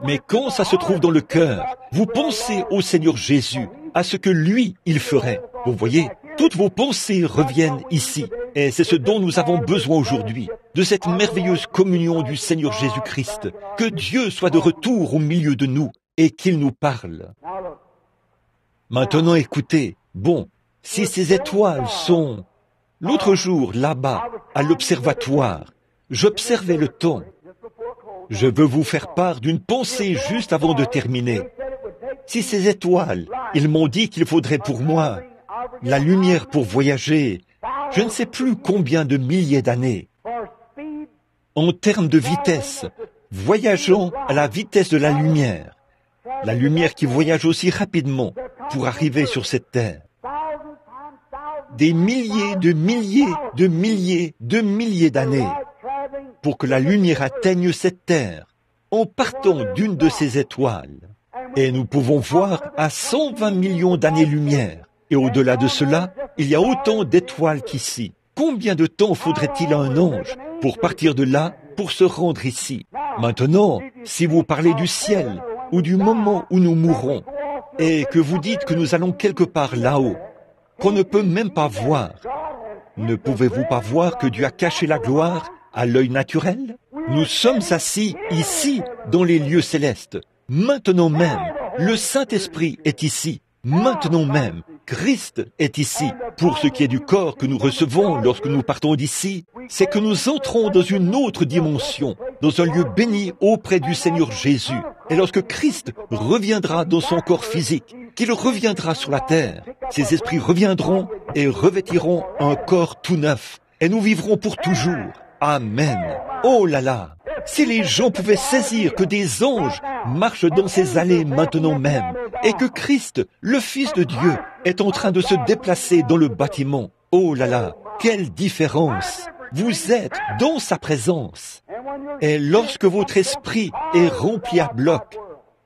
Mais quand ça se trouve dans le cœur, vous pensez au Seigneur Jésus, à ce que lui, il ferait. Vous voyez? Toutes vos pensées reviennent ici. Et c'est ce dont nous avons besoin aujourd'hui, de cette merveilleuse communion du Seigneur Jésus-Christ. Que Dieu soit de retour au milieu de nous et qu'il nous parle. Maintenant, écoutez. Bon, si ces étoiles sont... L'autre jour, là-bas, à l'observatoire, j'observais le temps. Je veux vous faire part d'une pensée juste avant de terminer. Si ces étoiles, ils m'ont dit qu'il faudrait pour moi la lumière pour voyager, je ne sais plus combien de milliers d'années. En termes de vitesse, voyageant à la vitesse de la lumière qui voyage aussi rapidement pour arriver sur cette terre. Des milliers de milliers de milliers de milliers d'années pour que la lumière atteigne cette terre en partant d'une de ces étoiles. Et nous pouvons voir à 120 millions d'années-lumière. Et au-delà de cela, il y a autant d'étoiles qu'ici. Combien de temps faudrait-il à un ange pour partir de là, pour se rendre ici? Maintenant, si vous parlez du ciel ou du moment où nous mourrons, et que vous dites que nous allons quelque part là-haut, qu'on ne peut même pas voir, ne pouvez-vous pas voir que Dieu a caché la gloire à l'œil naturel? Nous sommes assis ici, dans les lieux célestes. Maintenant même, le Saint-Esprit est ici. maintenant même, Christ est ici. Pour ce qui est du corps que nous recevons lorsque nous partons d'ici, c'est que nous entrons dans une autre dimension, dans un lieu béni auprès du Seigneur Jésus. Et lorsque Christ reviendra dans son corps physique, qu'il reviendra sur la terre, ses esprits reviendront et revêtiront un corps tout neuf. Et nous vivrons pour toujours. Amen. Oh là là! Si les gens pouvaient saisir que des anges marchent dans ces allées maintenant même, et que Christ, le Fils de Dieu, est en train de se déplacer dans le bâtiment, oh là là, quelle différence! Vous êtes dans sa présence. Et lorsque votre esprit est rempli à bloc,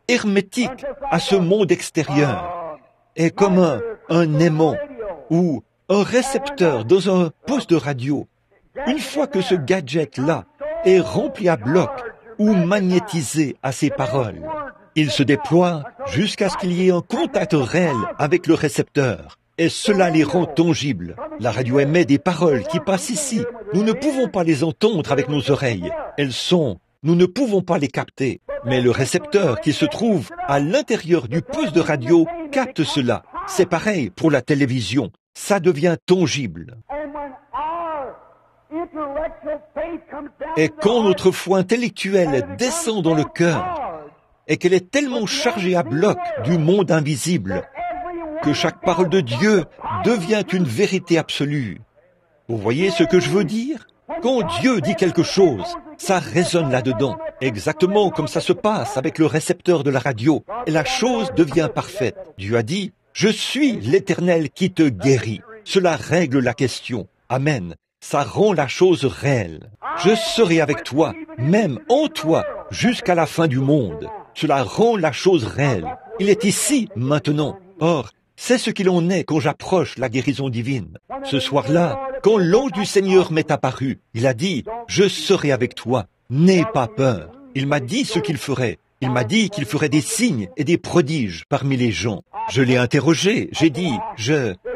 hermétique à ce monde extérieur, est comme un aimant ou un récepteur dans un poste de radio, une fois que ce gadget-là est rempli à bloc ou magnétisé à ces paroles, il se déploie jusqu'à ce qu'il y ait un contact réel avec le récepteur. Et cela les rend tangibles. La radio émet des paroles qui passent ici. Nous ne pouvons pas les entendre avec nos oreilles. Elles sont, nous ne pouvons pas les capter. Mais le récepteur qui se trouve à l'intérieur du poste de radio capte cela. C'est pareil pour la télévision. Ça devient tangible. Et quand notre foi intellectuelle descend dans le cœur, et qu'elle est tellement chargée à bloc du monde invisible, que chaque parole de Dieu devient une vérité absolue. Vous voyez ce que je veux dire? Quand Dieu dit quelque chose, ça résonne là-dedans, exactement comme ça se passe avec le récepteur de la radio, et la chose devient parfaite. Dieu a dit, « Je suis l'Éternel qui te guérit ». Cela règle la question. Amen. Ça rend la chose réelle. Je serai avec toi, même en toi, jusqu'à la fin du monde. Cela rend la chose réelle. Il est ici, maintenant. Or, c'est ce qu'il en est quand j'approche la guérison divine. Ce soir-là, quand l'ange du Seigneur m'est apparu, il a dit, « Je serai avec toi, n'aie pas peur ». Il m'a dit ce qu'il ferait. Il m'a dit qu'il ferait des signes et des prodiges parmi les gens. Je l'ai interrogé, j'ai dit,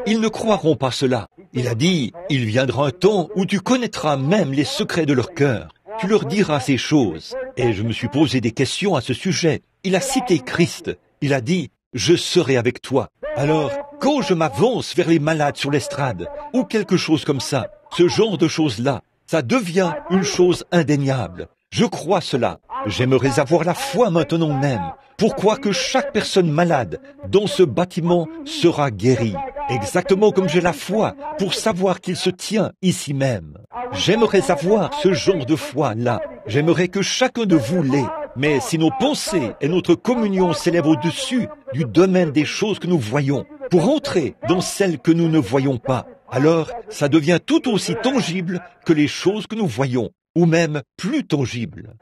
ils ne croiront pas cela. Il a dit, il viendra un temps où tu connaîtras même les secrets de leur cœur. Tu leur diras ces choses. Et je me suis posé des questions à ce sujet. Il a cité Christ. Il a dit, je serai avec toi. Alors, quand je m'avance vers les malades sur l'estrade, ou quelque chose comme ça, ce genre de choses-là, ça devient une chose indéniable. Je crois cela. J'aimerais avoir la foi maintenant même. Pourquoi que chaque personne malade dans ce bâtiment sera guérie. Exactement comme j'ai la foi pour savoir qu'il se tient ici même. J'aimerais avoir ce genre de foi-là. J'aimerais que chacun de vous l'ait. Mais si nos pensées et notre communion s'élèvent au-dessus du domaine des choses que nous voyons, pour entrer dans celles que nous ne voyons pas, alors ça devient tout aussi tangible que les choses que nous voyons, ou même plus tangible.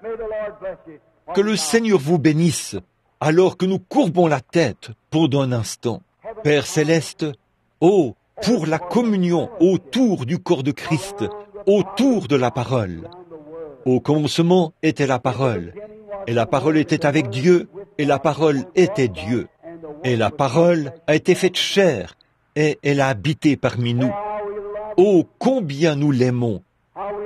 Que le Seigneur vous bénisse, alors que nous courbons la tête pendant un instant. Père Céleste, oh, pour la communion autour du corps de Christ, autour de la parole. Au commencement était la parole, et la parole était avec Dieu, et la parole était Dieu. Et la parole a été faite chair, et elle a habité parmi nous. Oh, combien nous l'aimons!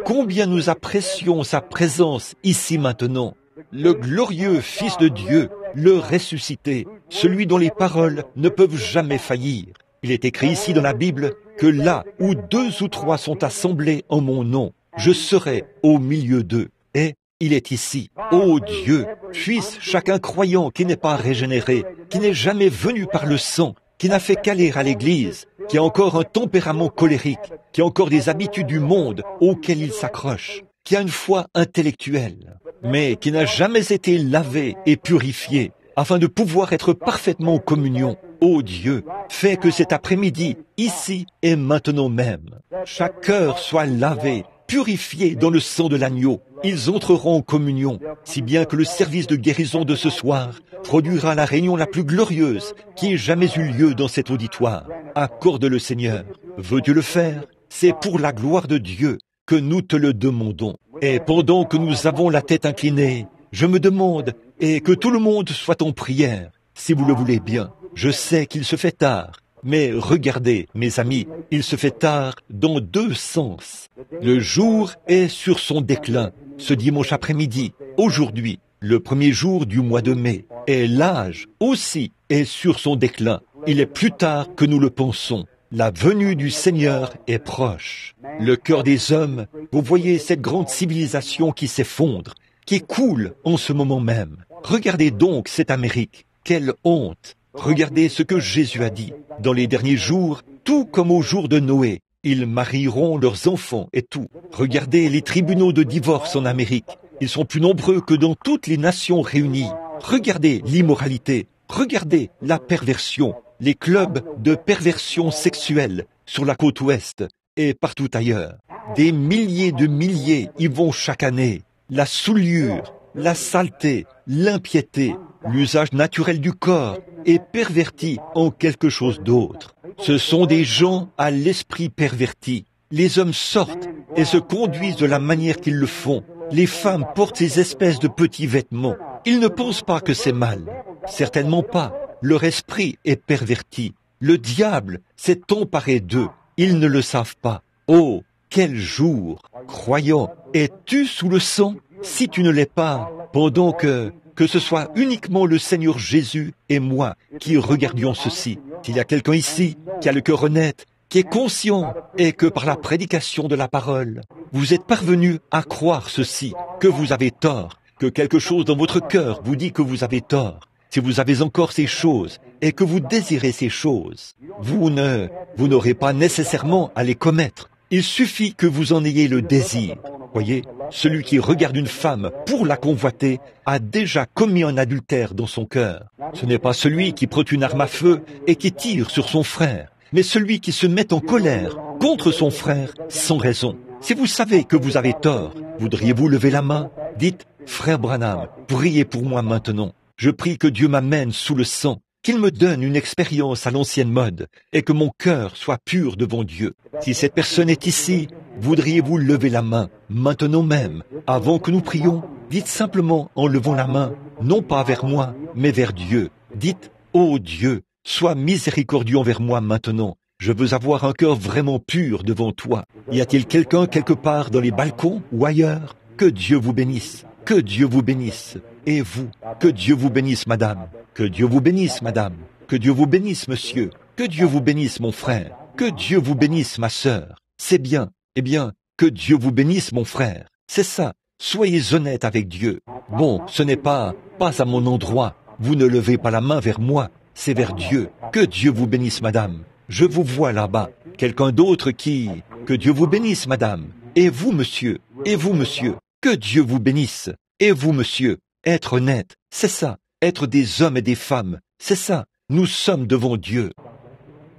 Combien nous apprécions sa présence ici maintenant. Le glorieux Fils de Dieu, le ressuscité, celui dont les paroles ne peuvent jamais faillir. Il est écrit ici dans la Bible que là où 2 ou 3 sont assemblés en mon nom, je serai au milieu d'eux. Et il est ici. Ô Dieu, puisse chacun croyant qui n'est pas régénéré, qui n'est jamais venu par le sang, qui n'a fait qu'aller à l'église, qui a encore un tempérament colérique, qui a encore des habitudes du monde auxquelles il s'accroche, qui a une foi intellectuelle, mais qui n'a jamais été lavé et purifié, afin de pouvoir être parfaitement en communion. Ô Dieu, fais que cet après-midi, ici et maintenant même, chaque cœur soit lavé, purifié dans le sang de l'agneau. Ils entreront en communion, si bien que le service de guérison de ce soir produira la réunion la plus glorieuse qui ait jamais eu lieu dans cet auditoire. Accorde-le, Seigneur. Veux-tu le faire? C'est pour la gloire de Dieu que nous te le demandons. Et pendant que nous avons la tête inclinée, je me demande, et que tout le monde soit en prière, si vous le voulez bien. Je sais qu'il se fait tard, mais regardez, mes amis, il se fait tard dans 2 sens. Le jour est sur son déclin, ce dimanche après-midi, aujourd'hui, le premier jour du mois de mai, et l'âge aussi est sur son déclin. Il est plus tard que nous le pensons. La venue du Seigneur est proche. Le cœur des hommes, vous voyez cette grande civilisation qui s'effondre, qui coule en ce moment même. Regardez donc cette Amérique. Quelle honte! Regardez ce que Jésus a dit. Dans les derniers jours, tout comme au jour de Noé, ils marieront leurs enfants et tout. Regardez les tribunaux de divorce en Amérique. Ils sont plus nombreux que dans toutes les nations réunies. Regardez l'immoralité. Regardez la perversion. Les clubs de perversion sexuelle sur la côte ouest et partout ailleurs. Des milliers de milliers y vont chaque année. La souillure, la saleté, l'impiété, l'usage naturel du corps est perverti en quelque chose d'autre. Ce sont des gens à l'esprit perverti. Les hommes sortent et se conduisent de la manière qu'ils le font. Les femmes portent ces espèces de petits vêtements. Ils ne pensent pas que c'est mal. Certainement pas. Leur esprit est perverti. Le diable s'est emparé d'eux. Ils ne le savent pas. Oh, quel jour! Croyant, es-tu sous le sang? Si tu ne l'es pas, pendant que ce soit uniquement le Seigneur Jésus et moi qui regardions ceci. S'il y a quelqu'un ici qui a le cœur honnête, qui est conscient et que par la prédication de la parole, vous êtes parvenu à croire ceci, que vous avez tort, que quelque chose dans votre cœur vous dit que vous avez tort. Si vous avez encore ces choses et que vous désirez ces choses, vous n'aurez pas nécessairement à les commettre. Il suffit que vous en ayez le désir. Voyez, celui qui regarde une femme pour la convoiter a déjà commis un adultère dans son cœur. Ce n'est pas celui qui prend une arme à feu et qui tire sur son frère, mais celui qui se met en colère contre son frère sans raison. Si vous savez que vous avez tort, voudriez-vous lever la main? Dites, frère Branham, priez pour moi maintenant. Je prie que Dieu m'amène sous le sang, qu'il me donne une expérience à l'ancienne mode et que mon cœur soit pur devant Dieu. Si cette personne est ici, voudriez-vous lever la main, maintenant même, avant que nous prions? Dites simplement en levant la main, non pas vers moi, mais vers Dieu. Dites, ô Dieu, sois miséricordieux envers moi maintenant. Je veux avoir un cœur vraiment pur devant toi. Y a-t-il quelqu'un quelque part dans les balcons ou ailleurs? Que Dieu vous bénisse. Que Dieu vous bénisse. Et vous, que Dieu vous bénisse, madame. Que Dieu vous bénisse, madame. Que Dieu vous bénisse, monsieur. Que Dieu vous bénisse, mon frère. Que Dieu vous bénisse, ma sœur. C'est bien. Eh bien, que Dieu vous bénisse, mon frère. C'est ça. Soyez honnête avec Dieu. Bon, ce n'est pas à mon endroit. Vous ne levez pas la main vers moi. C'est vers Dieu. Que Dieu vous bénisse, madame. Je vous vois là-bas. Quelqu'un d'autre qui... Que Dieu vous bénisse, madame. Et vous, monsieur. Et vous, monsieur. Que Dieu vous bénisse. Et vous, monsieur. Être honnête, c'est ça. Être des hommes et des femmes, c'est ça. Nous sommes devant Dieu.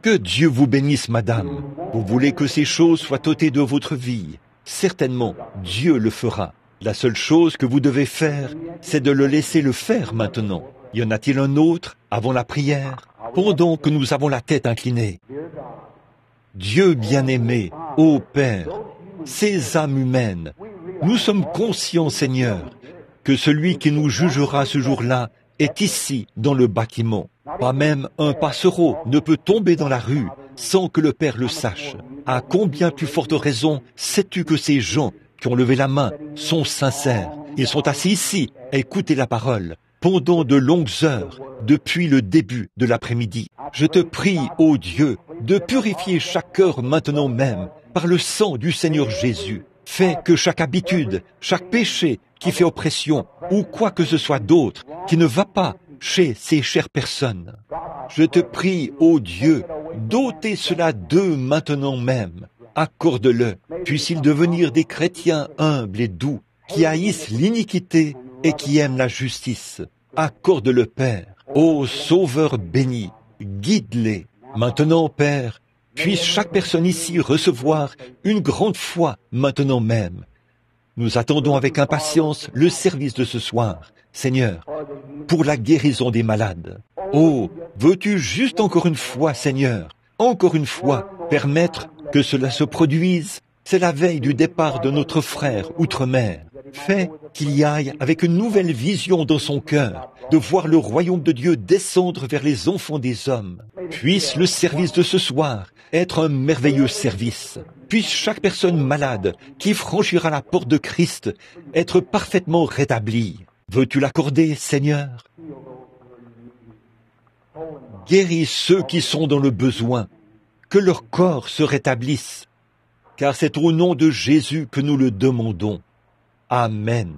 Que Dieu vous bénisse, madame. Vous voulez que ces choses soient ôtées de votre vie. Certainement, Dieu le fera. La seule chose que vous devez faire, c'est de le laisser le faire maintenant. Y en a-t-il un autre avant la prière, pendant que nous avons la tête inclinée? Dieu bien-aimé, ô Père, ces âmes humaines, nous sommes conscients, Seigneur, que celui qui nous jugera ce jour-là est ici, dans le bâtiment. Pas même un passereau ne peut tomber dans la rue sans que le Père le sache. À combien plus forte raison sais-tu que ces gens qui ont levé la main sont sincères? Ils sont assis ici à écouter la parole pendant de longues heures depuis le début de l'après-midi. Je te prie, ô Dieu, de purifier chaque cœur maintenant même par le sang du Seigneur Jésus. Fais que chaque habitude, chaque péché qui fait oppression, ou quoi que ce soit d'autre, qui ne va pas chez ces chères personnes. Je te prie, ô Dieu, d'ôter cela d'eux maintenant même. Accorde-le, puissent-ils devenir des chrétiens humbles et doux, qui haïssent l'iniquité et qui aiment la justice. Accorde-le, Père. Ô Sauveur béni, guide-les. Maintenant, Père, puisse chaque personne ici recevoir une grande foi maintenant même. Nous attendons avec impatience le service de ce soir, Seigneur, pour la guérison des malades. Oh, veux-tu juste encore une fois, Seigneur, encore une fois, permettre que cela se produise? C'est la veille du départ de notre frère outre-mer. Fais qu'il y aille avec une nouvelle vision dans son cœur, de voir le royaume de Dieu descendre vers les enfants des hommes. Puisse le service de ce soir être un merveilleux service. Puisse chaque personne malade qui franchira la porte de Christ être parfaitement rétablie. Veux-tu l'accorder, Seigneur? Guéris ceux qui sont dans le besoin, que leur corps se rétablisse, car c'est au nom de Jésus que nous le demandons. Amen.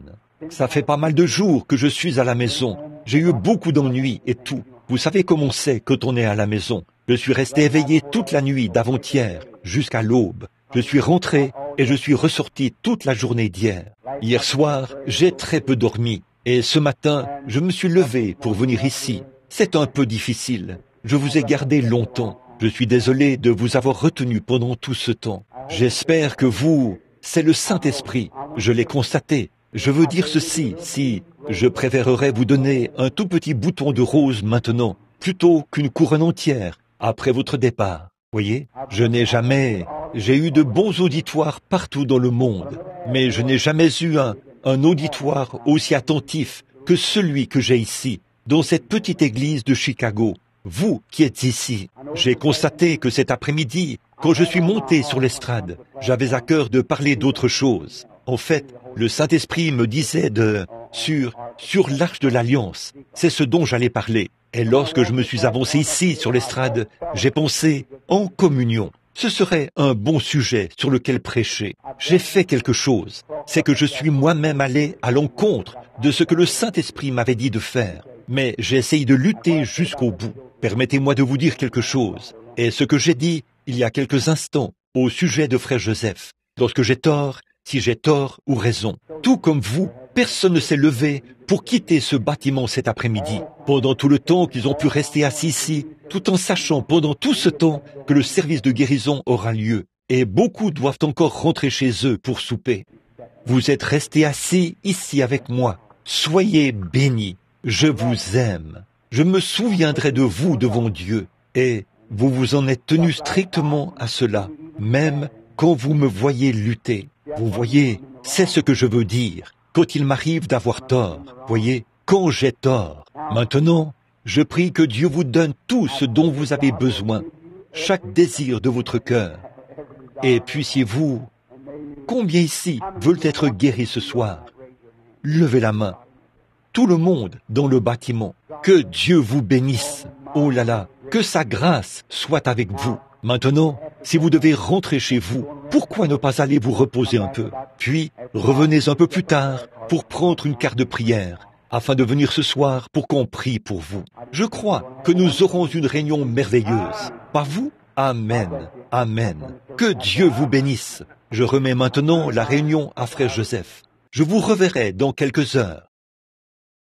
Ça fait pas mal de jours que je suis à la maison. J'ai eu beaucoup d'ennuis et tout. Vous savez comment c'est quand on est à la maison. Je suis resté éveillé toute la nuit d'avant-hier, jusqu'à l'aube. Je suis rentré et je suis ressorti toute la journée d'hier. Hier soir, j'ai très peu dormi. Et ce matin, je me suis levé pour venir ici. C'est un peu difficile. Je vous ai gardé longtemps. Je suis désolé de vous avoir retenu pendant tout ce temps. J'espère que vous... C'est le Saint-Esprit. Je l'ai constaté. Je veux dire ceci, si je préférerais vous donner un tout petit bouton de rose maintenant, plutôt qu'une couronne entière après votre départ. Voyez, j'ai eu de bons auditoires partout dans le monde, mais je n'ai jamais eu un auditoire aussi attentif que celui que j'ai ici, dans cette petite église de Chicago. Vous qui êtes ici, j'ai constaté que cet après-midi, quand je suis monté sur l'estrade, j'avais à cœur de parler d'autre chose. En fait, le Saint-Esprit me disait sur l'Arche de l'Alliance. C'est ce dont j'allais parler. Et lorsque je me suis avancé ici sur l'estrade, j'ai pensé en communion. Ce serait un bon sujet sur lequel prêcher. J'ai fait quelque chose. C'est que je suis moi-même allé à l'encontre de ce que le Saint-Esprit m'avait dit de faire. Mais j'ai essayé de lutter jusqu'au bout. Permettez-moi de vous dire quelque chose. Et ce que j'ai dit il y a quelques instants au sujet de frère Joseph. Lorsque j'ai tort, si j'ai tort ou raison. Tout comme vous, personne ne s'est levé pour quitter ce bâtiment cet après-midi. Pendant tout le temps qu'ils ont pu rester assis ici, tout en sachant pendant tout ce temps que le service de guérison aura lieu. Et beaucoup doivent encore rentrer chez eux pour souper. Vous êtes restés assis ici avec moi. Soyez bénis. Je vous aime. Je me souviendrai de vous devant Dieu. Et vous vous en êtes tenu strictement à cela, même quand vous me voyez lutter. Vous voyez, c'est ce que je veux dire. Quand il m'arrive d'avoir tort, voyez, quand j'ai tort. Maintenant, je prie que Dieu vous donne tout ce dont vous avez besoin, chaque désir de votre cœur. Et puissiez-vous, combien ici veulent être guéris ce soir? Levez la main. Tout le monde dans le bâtiment. Que Dieu vous bénisse. Oh là là, que sa grâce soit avec vous. Maintenant, si vous devez rentrer chez vous, pourquoi ne pas aller vous reposer un peu? Puis, revenez un peu plus tard pour prendre une carte de prière, afin de venir ce soir pour qu'on prie pour vous. Je crois que nous aurons une réunion merveilleuse. Pas vous? Amen. Amen. Que Dieu vous bénisse. Je remets maintenant la réunion à frère Joseph. Je vous reverrai dans quelques heures.